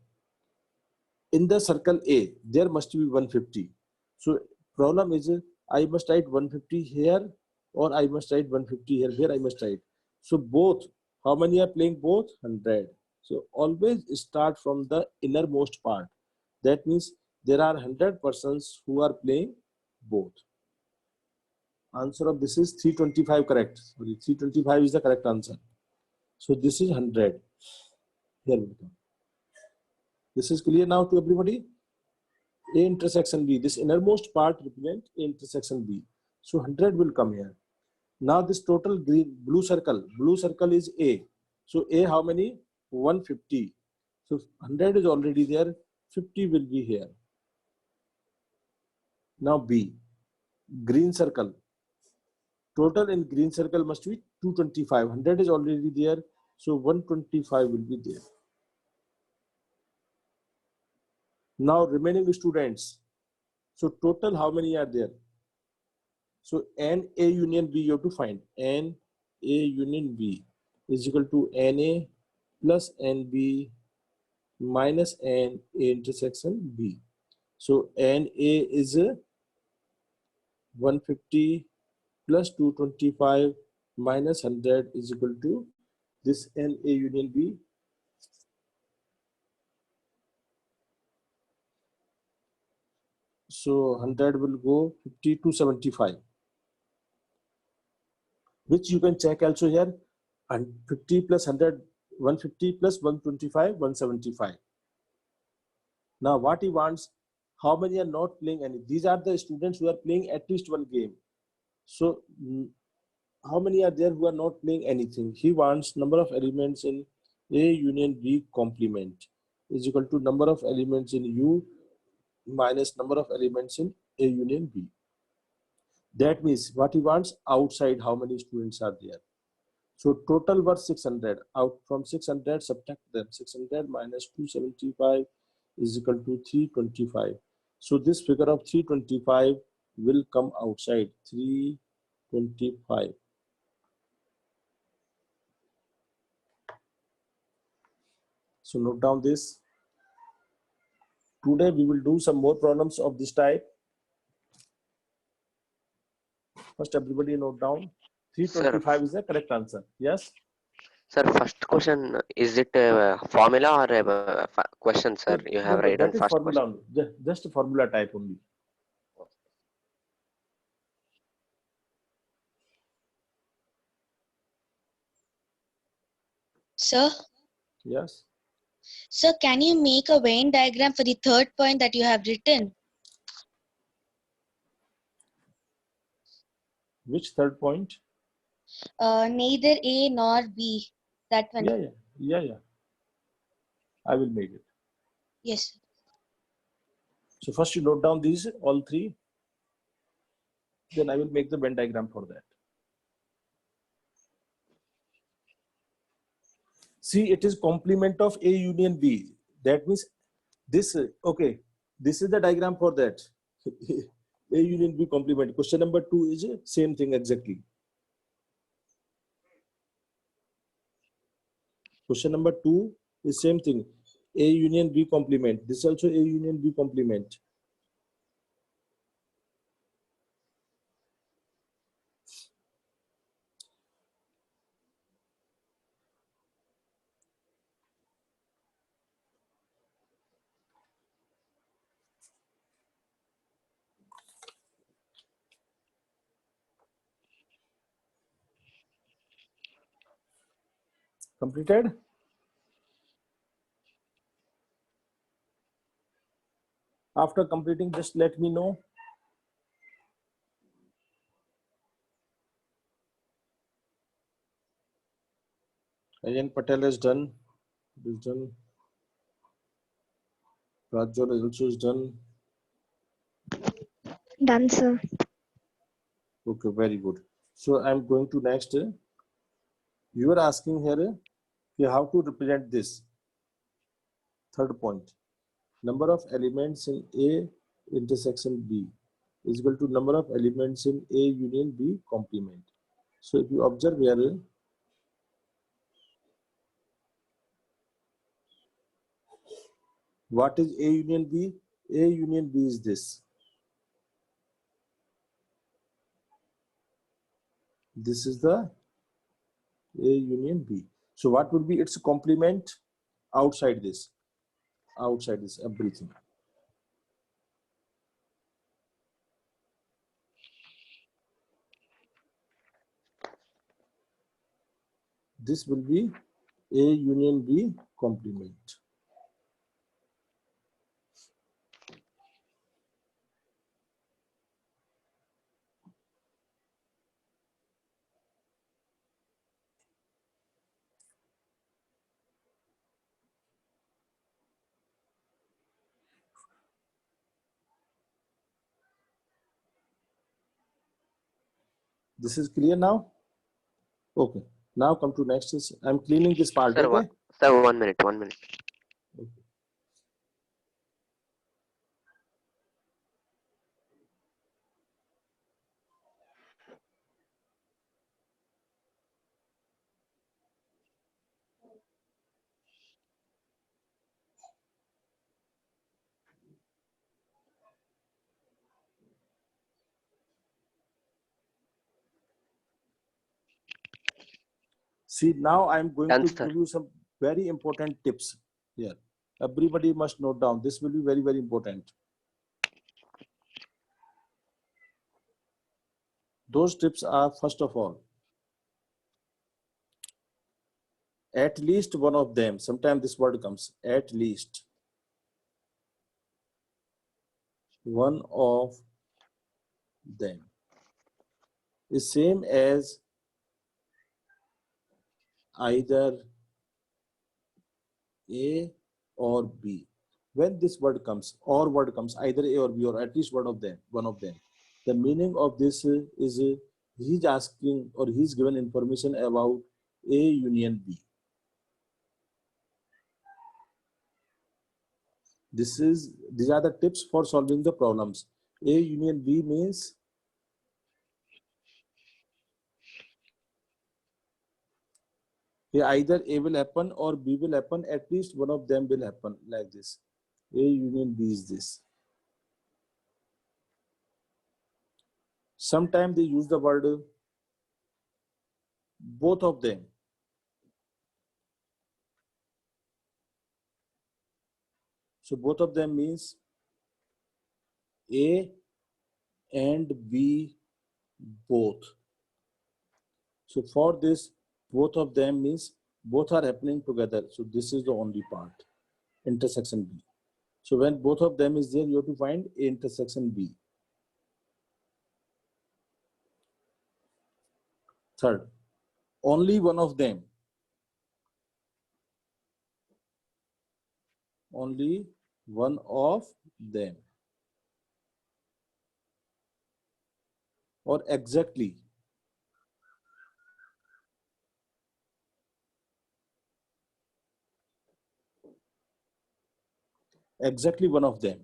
in the circle A, there must be 150. So problem is, I must write 150 here, or I must write 150 here. Where I must write? So both, how many are playing both? 100. So always start from the innermost part. That means there are 100 persons who are playing both. Answer of this is 325 correct. Sorry, 325 is the correct answer. So this is 100. Here we go. This is clear now to everybody? A intersection B. This innermost part represents A intersection B. So 100 will come here. Now this total green blue circle is A. So A how many? 150. So 100 is already there. 50 will be here. Now B, green circle. Total in green circle must be 225. 100 is already there. So 125 will be there. Now remaining students. So total how many are there? So N A union B you have to find. N A union B is equal to NA plus NB minus N A intersection B. So NA is 150 plus 225 minus 100 is equal to this NA union B. So 100 will go 50 to 75, which you can check also here. And 50 plus 100, 150 plus 125, 175. Now what he wants, how many are not playing any? These are the students who are playing at least one game. So how many are there who are not playing anything? He wants number of elements in A union B complement is equal to number of elements in U minus number of elements in A union B. That means what he wants outside, how many students are there. So total were 600. Out from 600, subtract them. 600 minus 275 is equal to 325. So this figure of 325 will come outside. 325. So note down this. Today we will do some more problems of this type. First, everybody note down. 325 is the correct answer. Yes. Sir, first question, is it a formula or a question, sir? You have No, written that is first formula question. only. Just a formula type only. Sir, Yes. sir, can you make a Venn diagram for the third point that you have written? Which third point? Neither A nor B. That one. Yeah. I will make it. Yes. Sir. So first you note down these all three. Then I will make the Venn diagram for that. See, it is complement of A union B. That means this, okay, this is the diagram for that. A union B complement. Question number 2 is same thing exactly. Question number 2 is same thing. A union B complement. This is also A union B complement. Completed? After completing, just let me know. Ayan Patel is done. It is done. Rajol also is done. Done, sir. Okay, very good. So I'm going to next. You are asking here how to represent this. Third point. Number of elements in A intersection B is equal to number of elements in A union B complement. So if you observe here, what is A union B? A union B is this. This is the A union B. So what would be its complement outside this? Outside this, everything. This will be A union B complement. This is clear now? Okay. Now come to next is I'm cleaning this part. Sir, Okay. sir, 1 minute, 1 minute. See, now I'm going Done, to sir. give you some very important tips here. Everybody must note down. This will be very, very important. Those tips are, first of all, at least one of them. Sometimes this word comes, at least one of them is same as either A or B. When this word comes, or word comes, either A or B, or at least one of them. The meaning of this is he's asking or he's given information about A union B. These are the tips for solving the problems. A union B means either A will happen or B will happen, at least one of them will happen, like this. A union B is this. Sometimes they use the word both of them. So both of them means A and B both. So for this, both of them means both are happening together. So this is the only part, intersection B. So when both of them is there, you have to find A intersection B. Third, only one of them. Only one of them. Or exactly. Exactly one of them.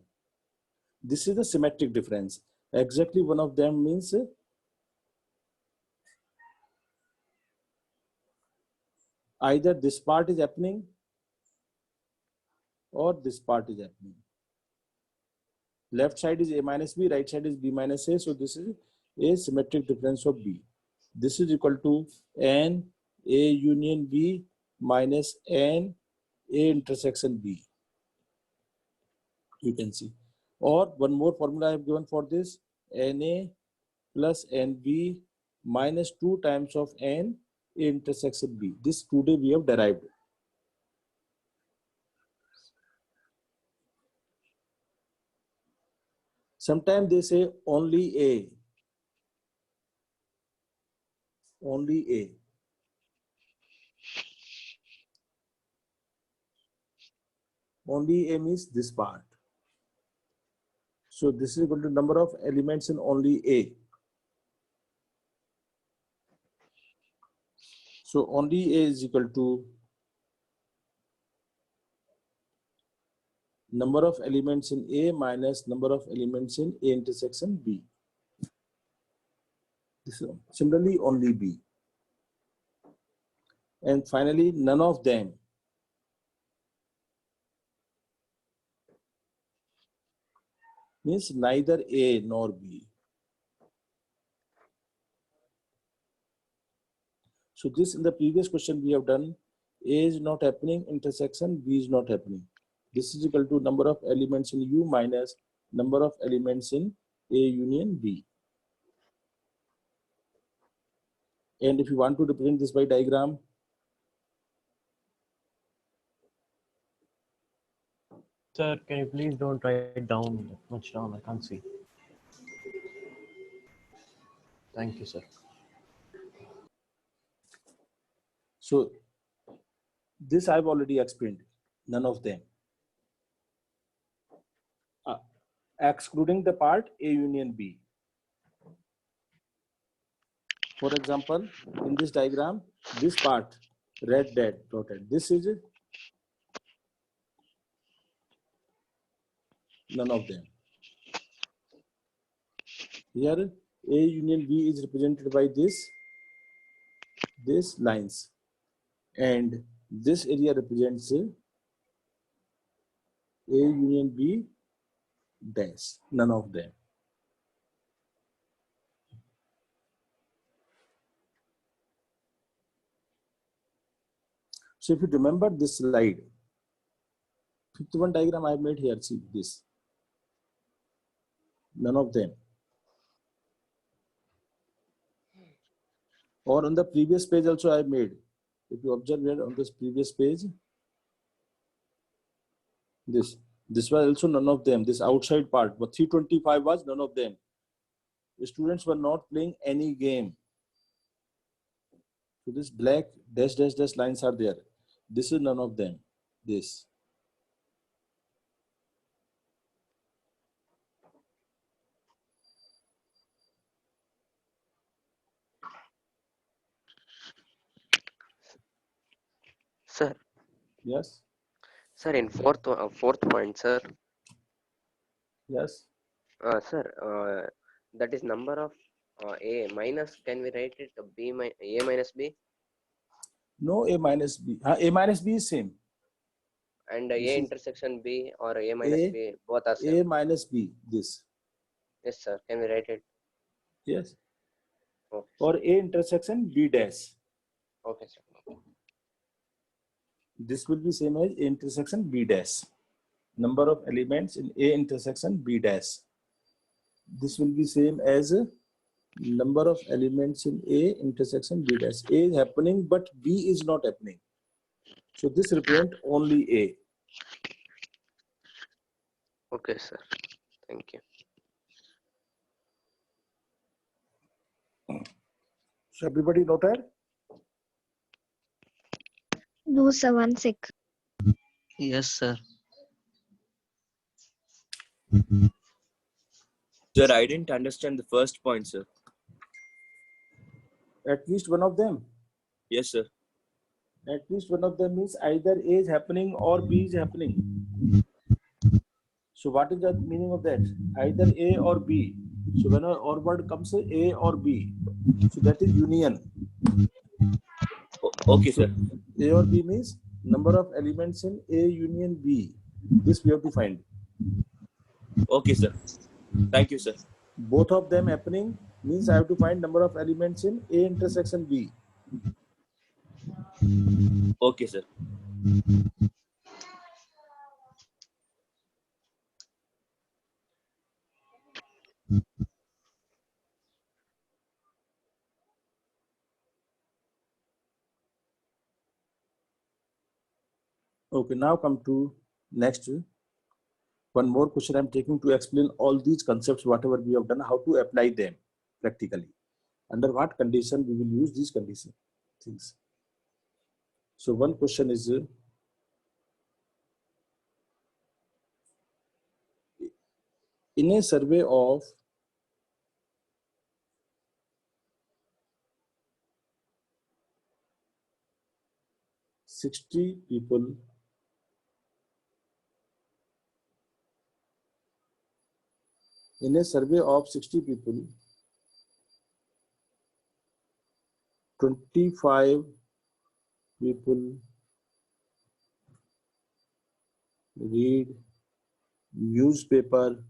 This is the symmetric difference. Exactly one of them means either this part is happening or this part is happening. Left side is A minus B, right side is B minus A. So this is a symmetric difference of B. This is equal to N A union B minus N A intersection B. You can see. Or one more formula I have given for this, Na plus Nb minus 2 times of N A intersection B. This today we have derived. Sometimes they say only A. Only A. Only A means this part. So this is equal to number of elements in only A. So only A is equal to number of elements in A minus number of elements in A intersection B. This is similarly only B. And finally, none of them means neither A nor B. So this in the previous question we have done, A is not happening, intersection B is not happening. This is equal to number of elements in U minus number of elements in A union B. And if you want to represent this by diagram, Sir, can you please don't write down that much down? I can't see. Thank you, sir. so this I've already explained, none of them. Excluding the part A union B. For example, in this diagram, this part, red dotted, this is none of them. Here, A union B is represented by this lines. And this area represents A union B dash, none of them. So if you remember this slide, 51 diagram I made here, see this, none of them. Or on the previous page also I made, if you observe here on this previous page, this was also none of them, this outside part, but 325 was none of them. The students were not playing any game. So this black dash lines are there. This is none of them, this. Sir, Yes, sir, in fourth point, sir. yes. Sir, that is number of A minus. Can we write it A minus B? No A minus B. A minus B is same. And This A is intersection B or A minus A, B, both are same. A minus B, this. Yes, sir. Can we write it? Yes. Okay. Or A intersection B dash. Okay, sir. This will be same as A intersection B dash. Number of elements in A intersection B dash. This will be same as number of elements in A intersection B dash. A is happening, but B is not happening. So this represent only A. Okay, sir. Thank you. So everybody noted? No, sir, one sec. Yes, sir. Sir, I didn't understand the first point, sir. At least one of them. Yes, sir. At least one of them means either A is happening or B is happening. So what is the meaning of that? Either A or B. So when an or word comes A or B, so that is union. Okay, sir. A or B means number of elements in A union B. This we have to find. Okay, sir. Thank you, sir. Both of them happening means I have to find number of elements in A intersection B. Okay, sir. Okay, now come to next. One more question I'm taking to explain all these concepts, whatever we have done, how to apply them practically. Under what condition we will use these condition things. So one question is, In a survey of 60 people, in a survey of 60 people, 25 people read newspaper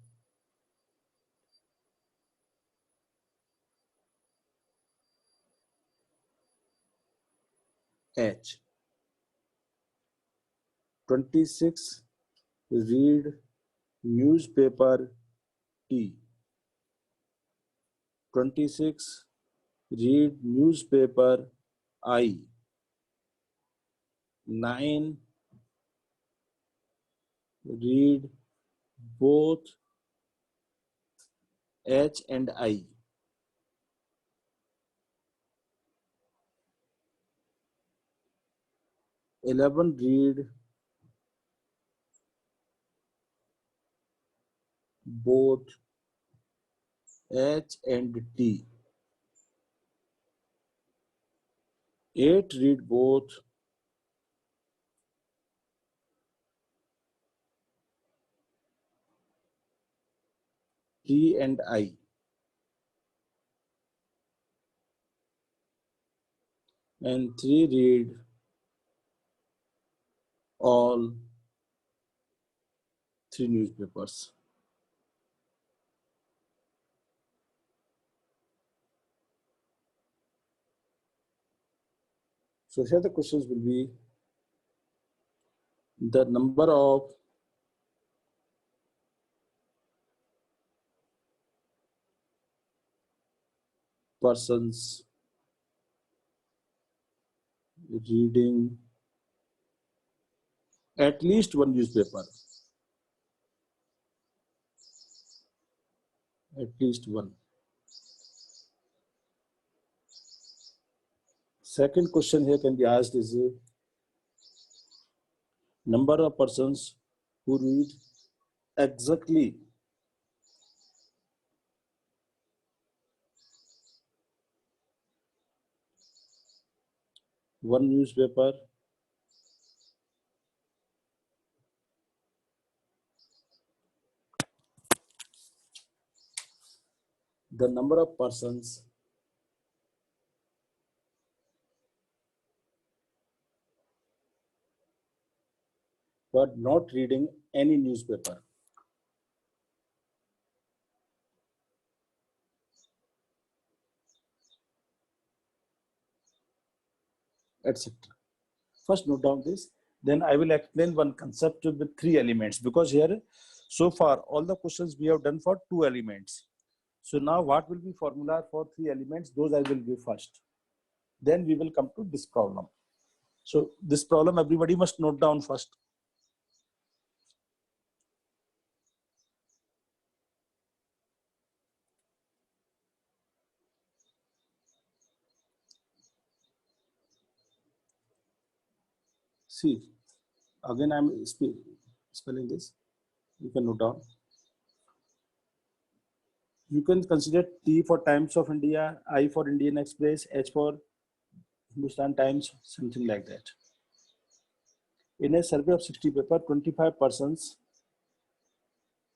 H, 26 read newspaper T, 26 read newspaper I, 9 read both H and I, 11 read both H and T, 8 read both T and I, and 3 read all 3 newspapers. So here the questions will be the number of persons reading at least one newspaper, at least one. Second question here can be asked is number of persons who read exactly one newspaper, the number of persons who are not reading any newspaper, etc. First note down this, then I will explain one concept with 3 elements, because here so far all the questions we have done for 2 elements. So now what will be formula for 3 elements, those I will give first. Then we will come to this problem. So this problem everybody must note down first. See, again I'm spelling this. You can note down. You can consider T for Times of India, I for Indian Express, H for Hindustan Times, something like that. In a survey of 60 people, 25 persons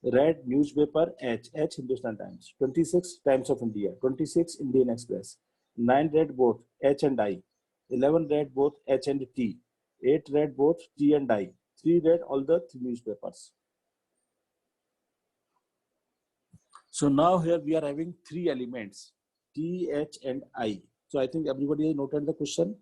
read newspaper H Hindustan Times, 26 Times of India, 26 Indian Express, 9 read both H and I, 11 read both H and T, 8 read both T and I, 3 read all the 3 newspapers. So now here we are having 3 elements, T, H and I. So I think everybody has noted the question.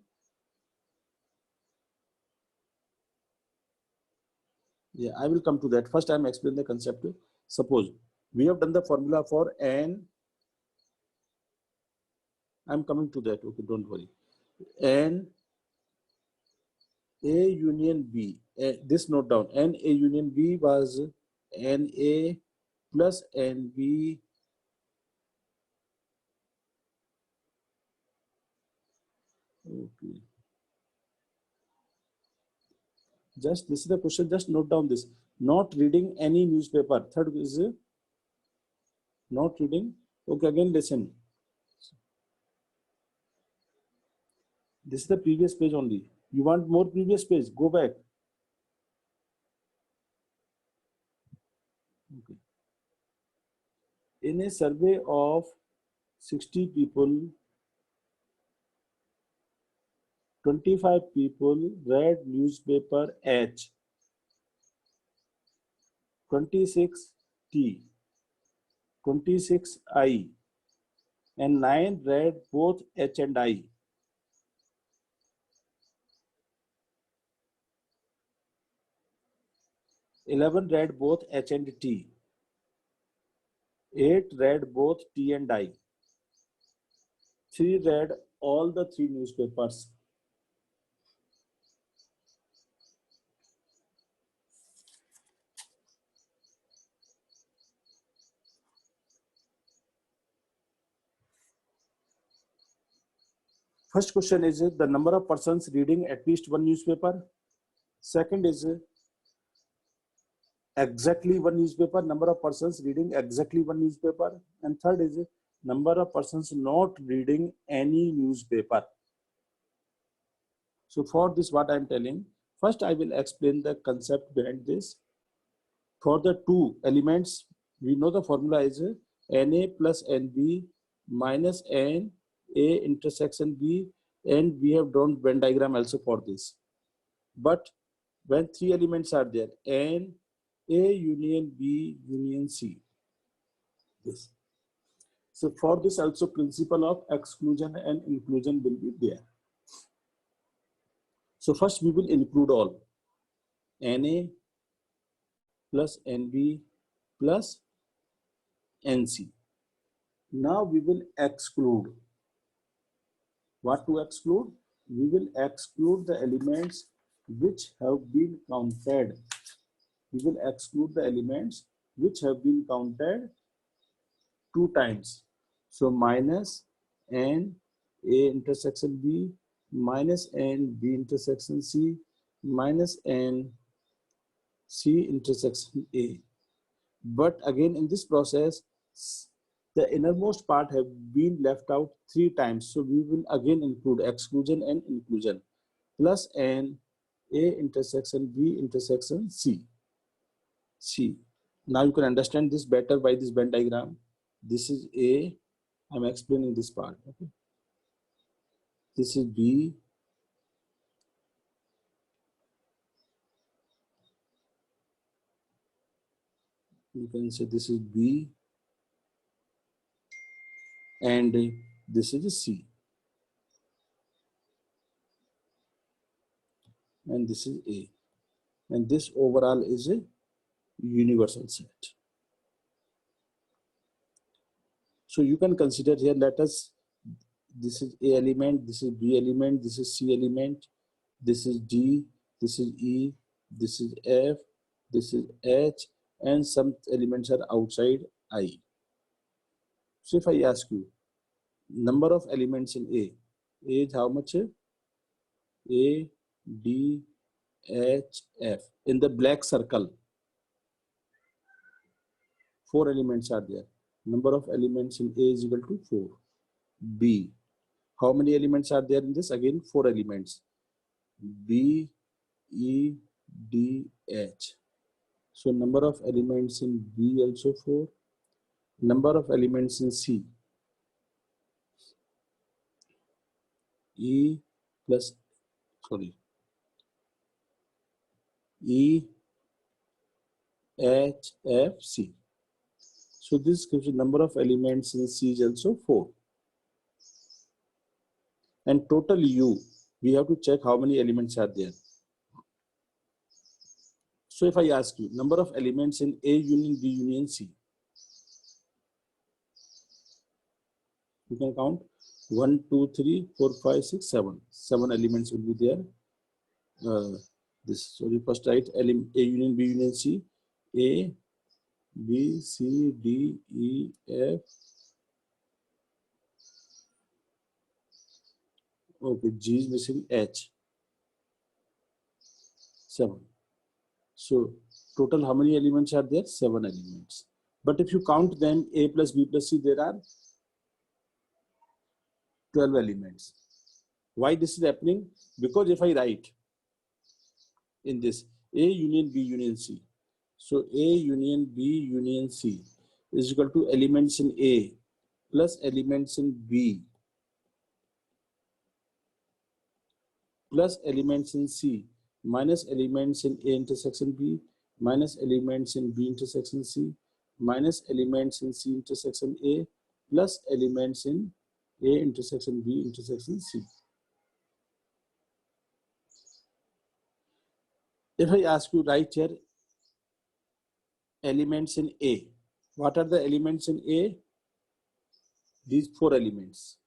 Yeah, I will come to that. First, I am explaining the concept. Suppose we have done the formula for N. I'm coming to that. Okay, don't worry. N A union B. This note down. N A union B was N A plus N B okay. Just this is the question. Just note down this. Not reading any newspaper. Third is Not reading? Okay, again listen. This is the previous page only. You want more previous page? Go back. Okay. In a survey of 60 people, 25 people read newspaper H, 26 T, 26 I, and 9 read both H and I. 11 read both H and T. 8 read both T and I. 3 read all the 3 newspapers. First question is the number of persons reading at least one newspaper. Second is exactly one newspaper, number of persons reading exactly one newspaper. And third is number of persons not reading any newspaper. So for this, what I'm telling, first I will explain the concept behind this. For the two elements, we know the formula is Na plus Nb minus N A intersection B, and we have drawn Venn diagram also for this. But when three elements are there, N, A union B union C. Yes. So for this also principle of exclusion and inclusion will be there. So first we will include all. Na plus Nb plus Nc. Now we will exclude. What to exclude? We will exclude the elements which have been counted. We will exclude the elements which have been counted 2 times. So minus N A intersection B minus N B intersection C minus N C intersection A. But again in this process, the innermost part have been left out 3 times. So we will again include exclusion and inclusion plus N A intersection B intersection C. Now you can understand this better by this Venn diagram. This is A. I'm explaining this part. Okay. This is B. You can say this is B. And this is C. And this is A. And this overall is a universal set. So you can consider here, let us, this is A element, this is B element, this is C element, this is D, this is E, this is F, this is H, and some elements are outside I. So if I ask you, number of elements in A is how much? A, D, H, F. In the black circle, 4 elements are there. Number of elements in A is equal to 4. B. How many elements are there in this? Again, 4 elements. B, E, D, H. So number of elements in B also 4. Number of elements in C. E plus, sorry. E, H, F, C. So this gives the number of elements in C is also 4. And total U, we have to check how many elements are there. So if I ask you, number of elements in A union B union C, you can count 1, 2, 3, 4, 5, 6, 7. 7 elements will be there. First write A union B union C, A, B, C, D, E, F. Okay, G is missing, H. 7. So total how many elements are there? 7 elements. But if you count them, A plus B plus C, there are 12 elements. Why this is happening? Because if I write in this A union B union C, so A union B union C is equal to elements in A plus elements in B plus elements in C minus elements in A intersection B minus elements in B intersection C minus elements in C intersection A plus elements in A intersection B intersection C. If I ask you write here elements in A, what are the elements in A? These 4 elements: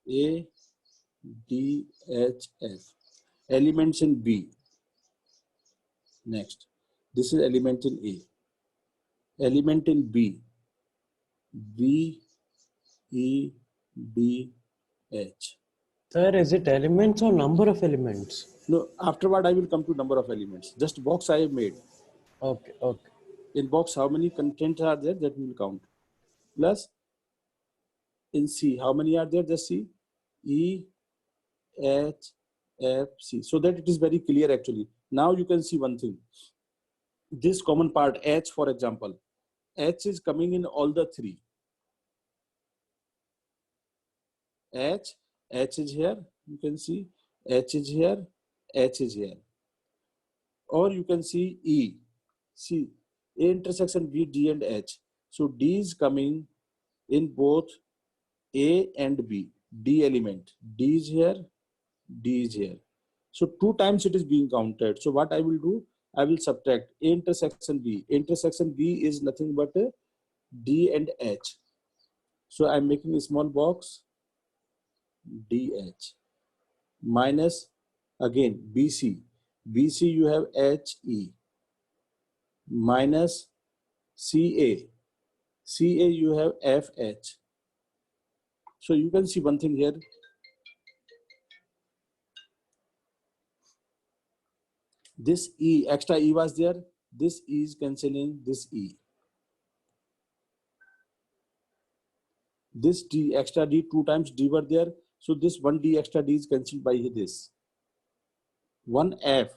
A, D, H, F. Elements in B. Next, this is element in A. Element in B. B, E, D, H. Sir, is it elements or number of elements? No, afterward I will come to number of elements. Just box I have made. Okay, okay. In box, how many contents are there? That we will count. Plus in C, how many are there? Just see. E, H, F, C. So that it is very clear actually. Now you can see one thing. This common part H, for example, H is coming in all the 3. H is here. You can see H is here, H is here. Or you can see E. See A intersection B, D and H. So D is coming in both A and B. D element. D is here, D is here. So 2 times it is being counted. So what I will do? I will subtract A intersection B. A intersection B is nothing but D and H. So I'm making a small box DH minus again BC. BC you have HE minus CA. CA you have FH. So you can see one thing here. This E, extra E was there. This E is cancelling this E. This D, extra D, 2 times D were there. So this 1 D extra D is cancelled by this. 1 F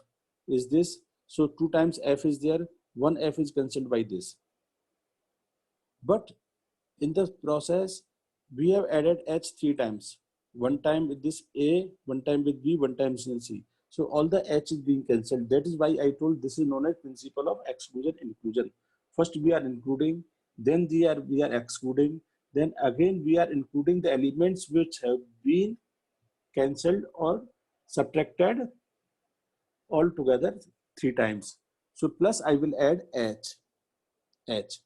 is this. So 2 times F is there. 1 F is cancelled by this. But in the process, we have added H 3 times. 1 time with this A, 1 time with B, 1 time with C. So all the H is being cancelled. That is why I told this is known as principle of exclusion inclusion. First we are including, then we are excluding, then again we are including the elements which have been cancelled or subtracted all together 3 times. So plus I will add H.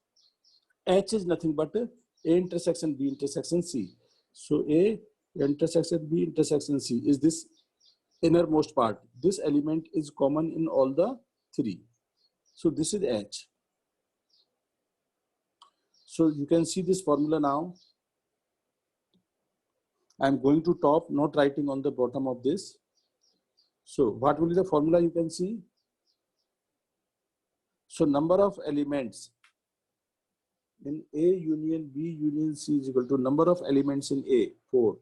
H is nothing but A intersection B intersection C. So A intersection B intersection C is this innermost part. This element is common in all the 3. So this is H. So you can see this formula now. I'm going to top, not writing on the bottom of this. So what will be the formula you can see? So number of elements in A union B union C is equal to number of elements in A, 4,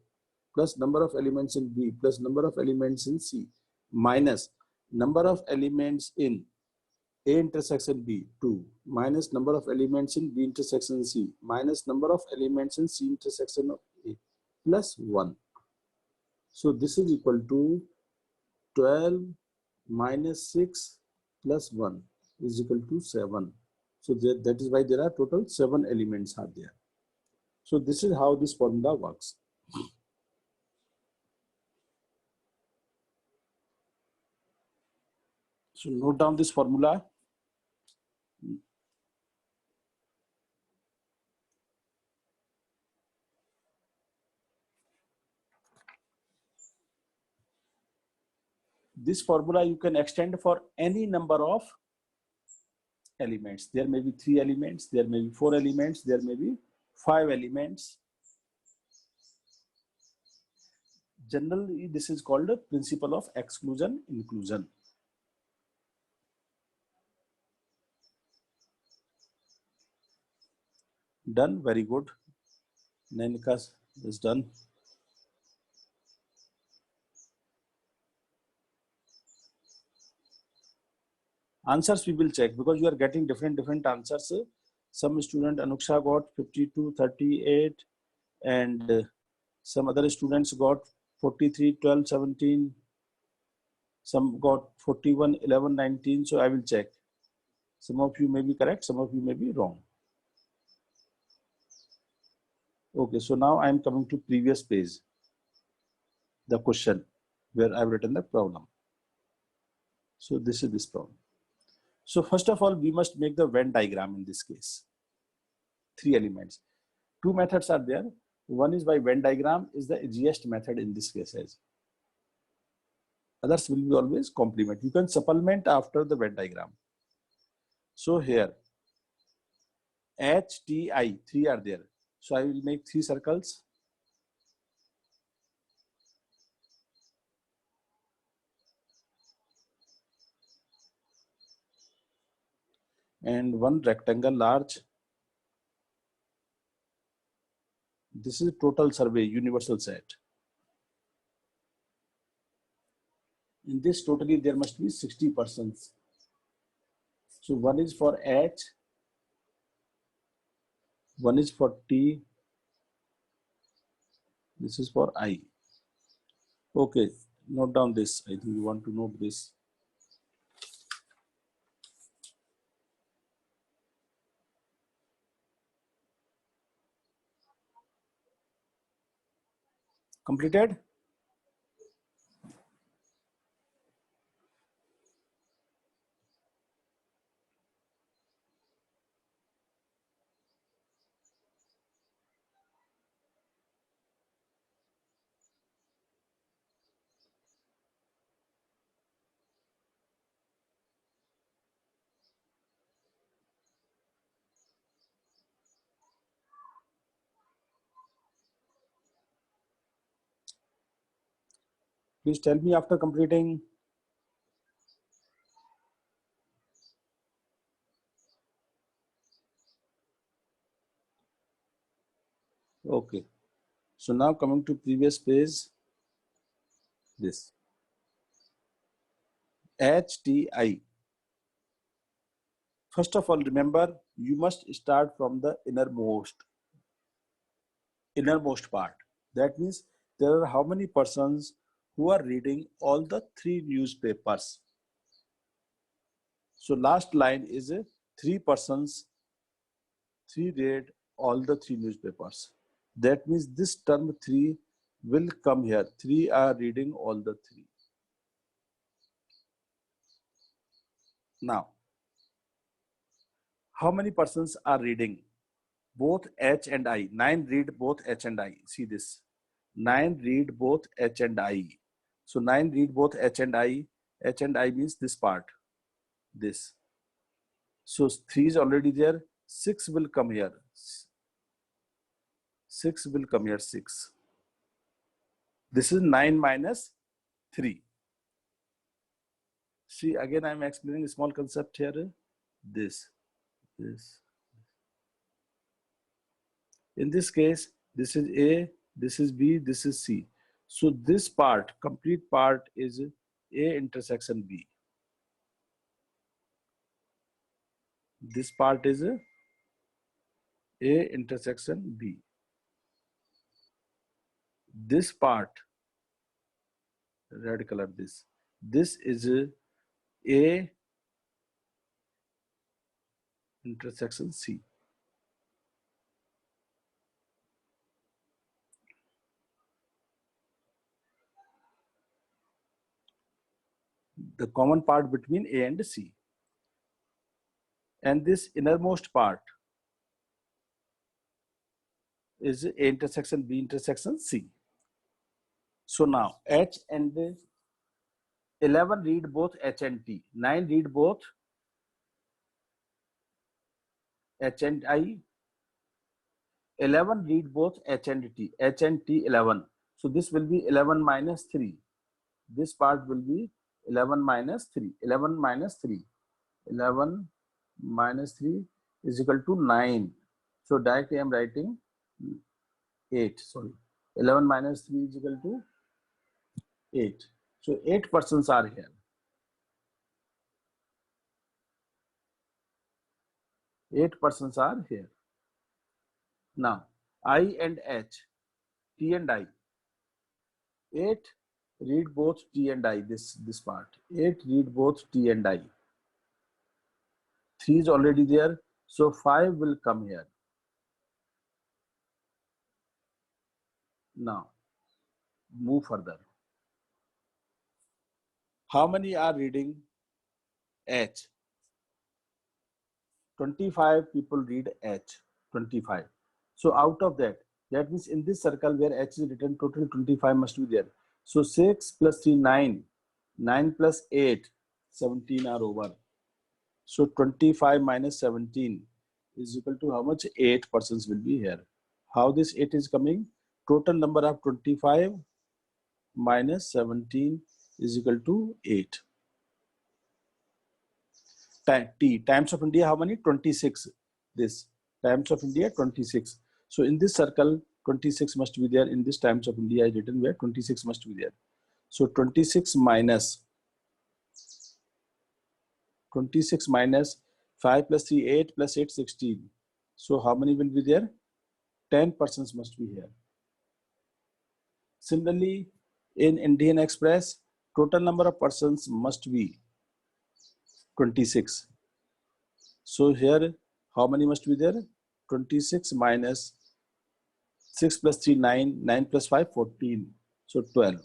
plus number of elements in B, plus number of elements in C, minus number of elements in A intersection B, 2, minus number of elements in B intersection C, minus number of elements in C intersection of A, plus 1. So this is equal to 12 minus 6 plus 1 is equal to 7. So that is why there are total 7 elements are there. So this is how this formula works. So note down this formula. This formula you can extend for any number of elements. There may be 3 elements, there may be 4 elements, there may be 5 elements. Generally, this is called a principle of exclusion inclusion. Done. Very good. Nanika is done. Answers we will check because you are getting different answers. Some student Anuksha got 52, 38, and some other students got 43, 12, 17. Some got 41, 11, 19. So I will check. Some of you may be correct, some of you may be wrong. Okay, so now I am coming to previous page, the question where I've written the problem. So this is this problem. So first of all, we must make the Venn diagram in this case. 3 elements. 2 methods are there. One is by Venn diagram, is the easiest method in this case. Others will be always complement. You can supplement after the Venn diagram. So here, H, T, I, 3 are there. So I will make 3 circles. And 1 rectangle large. This is total survey, universal set. In this totally there must be 60 persons. So one is for H, one is for T, this is for I. Okay, note down this. I think you want to note this. Completed? Please tell me after completing. Okay. So now coming to previous page, this HTI. First of all, remember, you must start from the innermost part. That means there are how many persons who are reading all the 3 newspapers. So last line is 3 persons, 3 read all the 3 newspapers. That means this term 3 will come here. 3 are reading all the 3. Now, how many persons are reading? Both H and I. 9 read both H and I. See this. 9 read both H and I. So 9 read both H and I. H and I means this part. This. So 3 is already there. 6 will come here. 6 will come here. 6. This is 9 minus 3. See, again, I'm explaining a small concept here. This. In this case, this is A, this is B, this is C. So this part, complete part is A intersection B. This part is A intersection B. This part, red color this is A intersection C. The common part between A and C. And this innermost part is A intersection B intersection C. So now H and 11 read both H and T. 9 read both H and I. 11 read both H and T. H and T 11. So this will be 11 minus 3. This part will be 11 minus 3. 11 minus 3. 11 minus 3 is equal to 9. So directly I'm writing 8. Sorry, 11 minus 3 is equal to 8. So 8 persons are here. 8 persons are here. Now I and H, T and I. 8 read both T and I. This part. 8 read both T and I. 3 is already there, so 5 will come here. Now move further. How many are reading H? 25 people read H. 25. So out of that means in this circle where H is written, total 25 must be there. So 6 plus 3, 9. 9 plus 8, 17 are over. So 25 minus 17 is equal to how much? 8 persons will be here. How this 8 is coming? Total number of 25 minus 17 is equal to 8. T, times of India, how many? 26. This times of India, 26. So in this circle, 26 must be there. In this times of India is written where 26 must be there. So 26 minus 5 plus 3, 8 plus 8, 16. So how many will be there? 10 persons must be here. Similarly, in Indian Express, total number of persons must be 26. So here, how many must be there? 26 minus 6 plus 3, 9. 9 plus 5, 14. So 12.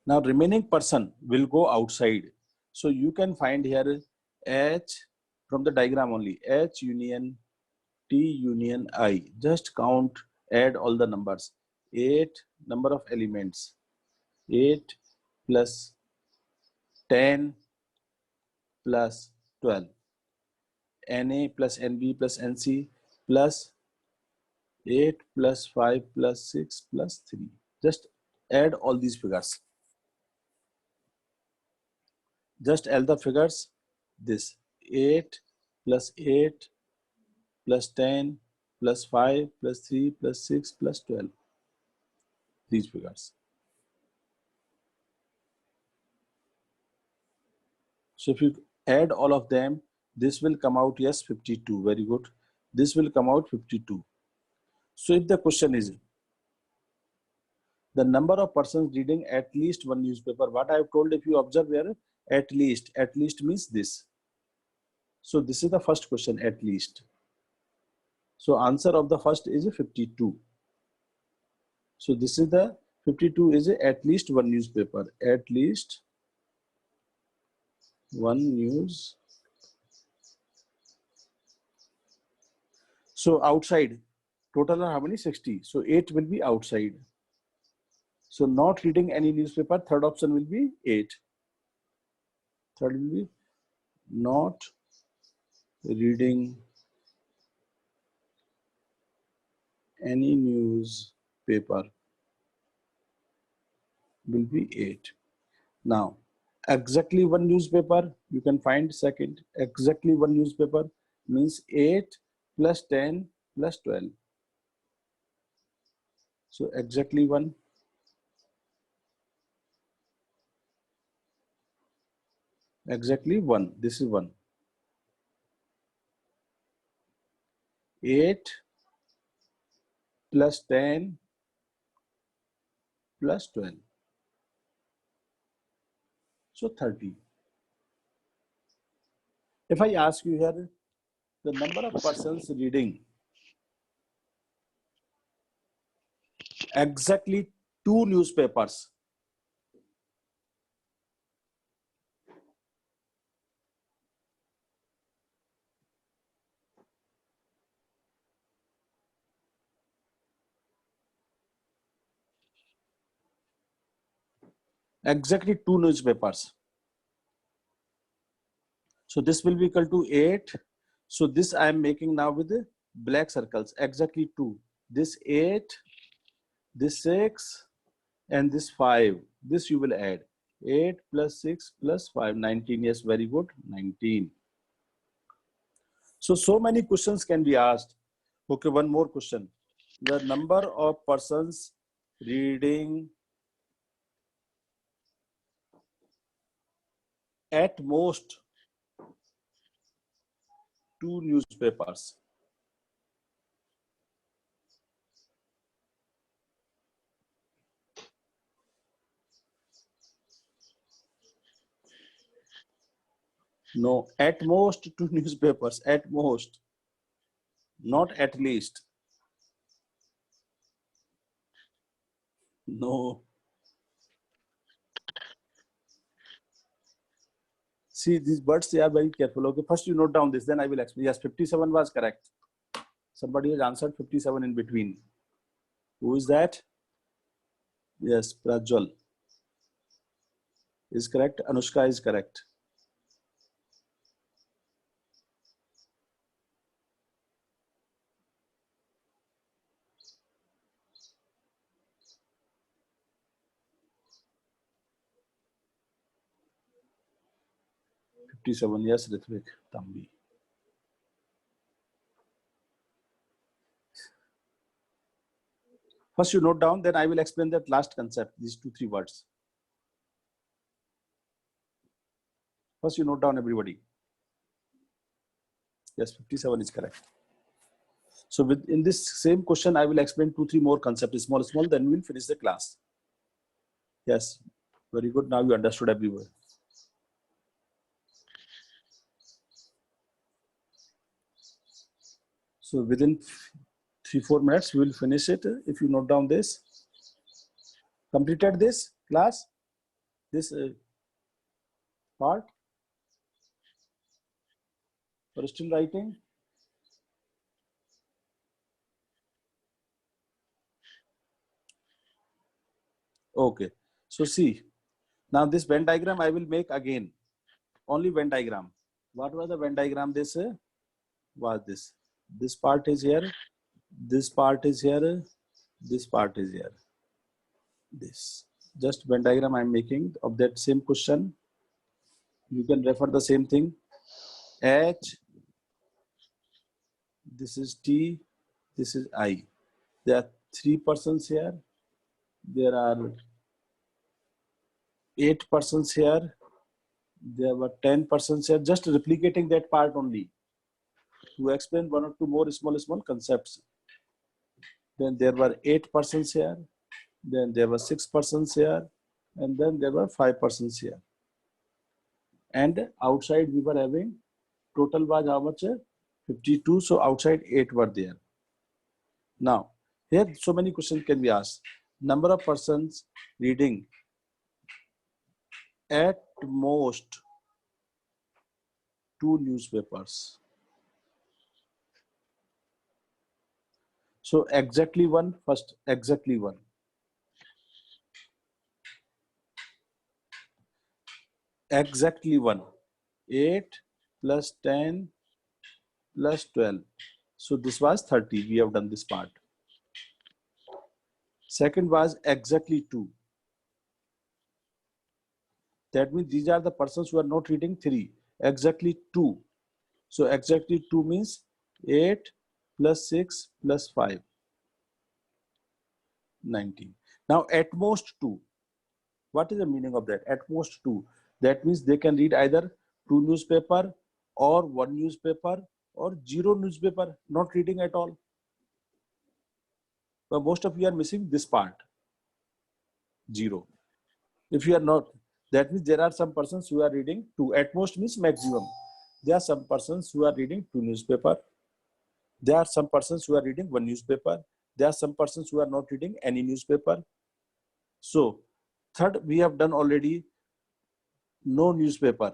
Now remaining person will go outside. So you can find here H from the diagram only. H union T union I. Just count, add all the numbers. 8 number of elements. 8 plus 10 plus 12. NA plus NB plus NC plus 8 plus 5 plus 6 plus 3. Just add all these figures. Just add the figures. This 8 plus 8 plus 10 plus 5 plus 3 plus 6 plus 12. These figures. So if you add all of them, this will come out, yes, 52. Very good. This will come out 52. So if the question is the number of persons reading at least one newspaper, what I have told, if you observe here, at least means this. So this is the first question, at least. So answer of the first is 52. So this is the 52 is at least one newspaper. At least one news. So outside, total are how many? 60. So 8 will be outside. So not reading any newspaper, third option will be 8. Third will be not reading any newspaper will be 8. Now, exactly one newspaper, you can find second. Exactly one newspaper means 8 plus 10 plus 12. So exactly one. Exactly one. This is one. 8 plus 10 plus 12. So 30. If I ask you here, the number of persons reading exactly 2 newspapers. Exactly 2 newspapers. So this will be equal to 8. So this I am making now with the black circles. Exactly 2. This 8, this 6, and this 5. This you will add. 8 plus 6 plus 5, 19. Yes, very good, 19. So many questions can be asked. Okay, one more question. The number of persons reading at most 2 newspapers. No, at most 2 newspapers, at most, not at least. No. See, these words, they are very careful. Okay, first you note down this, then I will explain. Yes, 57 was correct. Somebody has answered 57 in between. Who is that? Yes, Prajwal is correct. Anushka is correct. Yes, Ritvik Tambi. First you note down, then I will explain that last concept, these 2-3 words. First you note down, everybody. Yes, 57 is correct. So in this same question, I will explain 2-3 more concepts, small, then we will finish the class. Yes, very good. Now you understood everywhere. So within 3-4 minutes, we will finish it. If you note down this, completed this class, this part, or still writing? Okay. So see, now this Venn diagram I will make again. Only Venn diagram. What was the Venn diagram? This was this. This part is here. This part is here. This part is here. This. Just Venn diagram I am making of that same question. You can refer the same thing. H. This is T. This is I. There are 3 persons here. There are 8 persons here. There were 10 persons here. Just replicating that part only to explain 1 or 2 more small concepts. Then there were 8 persons here. Then there were 6 persons here. And then there were 5 persons here. And outside we were having, total was how much? 52. So outside 8 were there. Now, here so many questions can be asked. Number of persons reading at most 2 newspapers. So exactly 1, first exactly 1. Exactly 1. 8 plus 10 plus 12. So this was 30. We have done this part. Second was exactly 2. That means these are the persons who are not reading 3. Exactly 2. So exactly 2 means 8 plus 6 plus 5. 19. Now at most 2. What is the meaning of that? At most 2. That means they can read either 2 newspaper or 1 newspaper or 0 newspaper, not reading at all. But most of you are missing this part. 0. If you are not, that means there are some persons who are reading 2. At most means maximum. There are some persons who are reading 2 newspaper. There are some persons who are reading 1 newspaper. There are some persons who are not reading any newspaper. So third, we have done already no newspaper.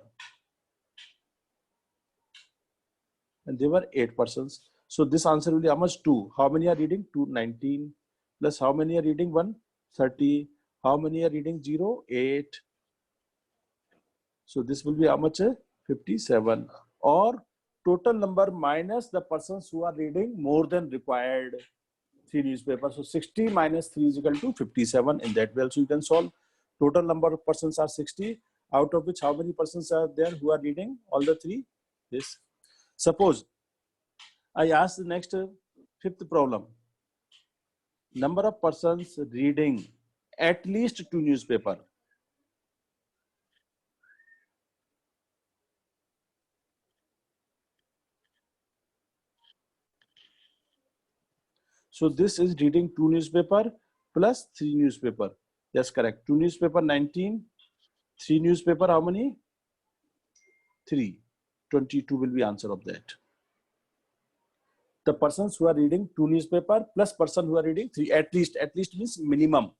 And there were 8 persons. So this answer will be how much? 2. How many are reading? 2, 19. Plus how many are reading 1? 30. How many are reading 0? 8. So this will be how much? 57. Or total number minus the persons who are reading more than required 3 newspapers. So 60 minus 3 is equal to 57. In that way also you can solve. Total number of persons are 60, out of which how many persons are there who are reading all the three? This. Suppose I ask the next fifth problem. Number of persons reading at least 2 newspaper. So this is reading 2 newspaper plus 3 newspaper. That's correct. 2 newspaper 19, 3 newspaper how many? 3. 22 will be answer of that. The persons who are reading 2 newspaper plus person who are reading 3, at least means minimum.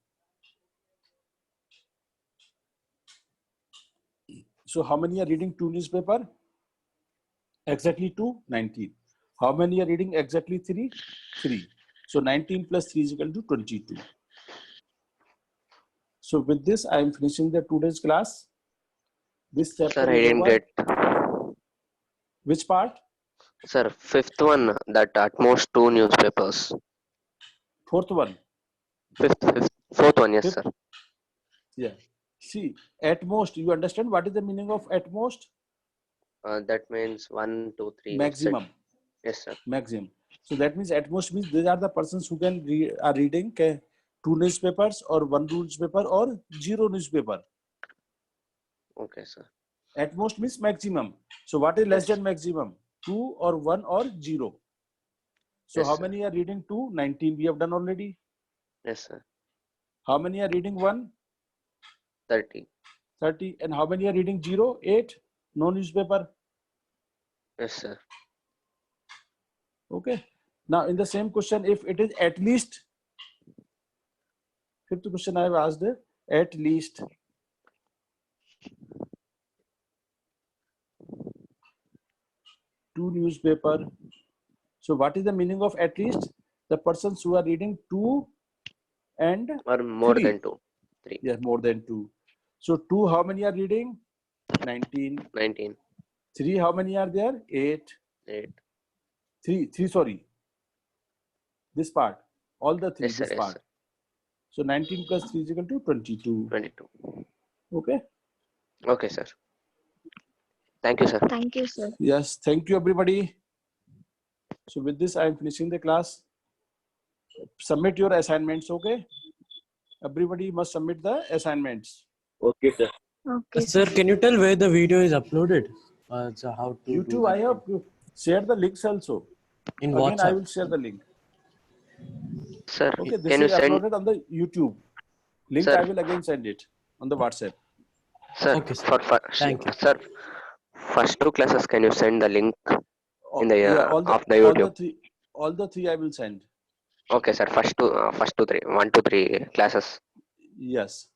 So how many are reading 2 newspaper? Exactly 2, 19. How many are reading exactly 3? 3. So 19 plus 3 is equal to 22. So with this, I am finishing the today's class. This chapter Sir, I is didn't over. get. Which part? Sir, fifth one, that at most 2 newspapers. Fourth one. Fourth one, yes, Fifth. sir. Yeah. See, at most, you understand what is the meaning of at most? That means 1, 2, 3. Maximum. Yes, sir. Maximum. So that means at most means these are the persons who can are reading 2 newspapers or 1 newspaper or 0 newspaper. Okay, sir. At most means maximum. So what is less Yes. than maximum? 2 or 1 or 0. So Yes, how sir. many are reading 2? 19 we have done already. Yes, sir. How many are reading 1? 30. 30. And how many are reading 0? 8. No newspaper. Yes, sir. Okay. Now in the same question, if it is at least, fifth question I have asked, at least. Two newspaper. So what is the meaning of at least? The persons who are reading 2 and Or more 3. than 2. 3. Yeah, more than 2. So 2, how many are reading? 19. 19. 3, how many are there? 8. 8. 3, sorry. This part. All the 3, Yes, sir. this Yes, part. sir. So 19 plus 3 is equal to 22. 22. Okay. Okay, sir. Thank you, sir. Thank you, sir. Yes, thank you everybody. So with this, I am finishing the class. Submit your assignments, okay? Everybody must submit the assignments. Okay, sir. Okay, Sir, can you tell where the video is uploaded? So how to do YouTube, that I have shared the links also. in Again, I WhatsApp? will share the link. Sir, Okay, this can you is send? uploaded on the YouTube. Link Sir. I will again send it on the WhatsApp. Sir, Okay, sir. Thank you. Sir, first 2 classes, can you send the link in the Yeah, of the YouTube? all the three I will send. Okay, sir. First two, 3, 1 to 3 classes. Yes.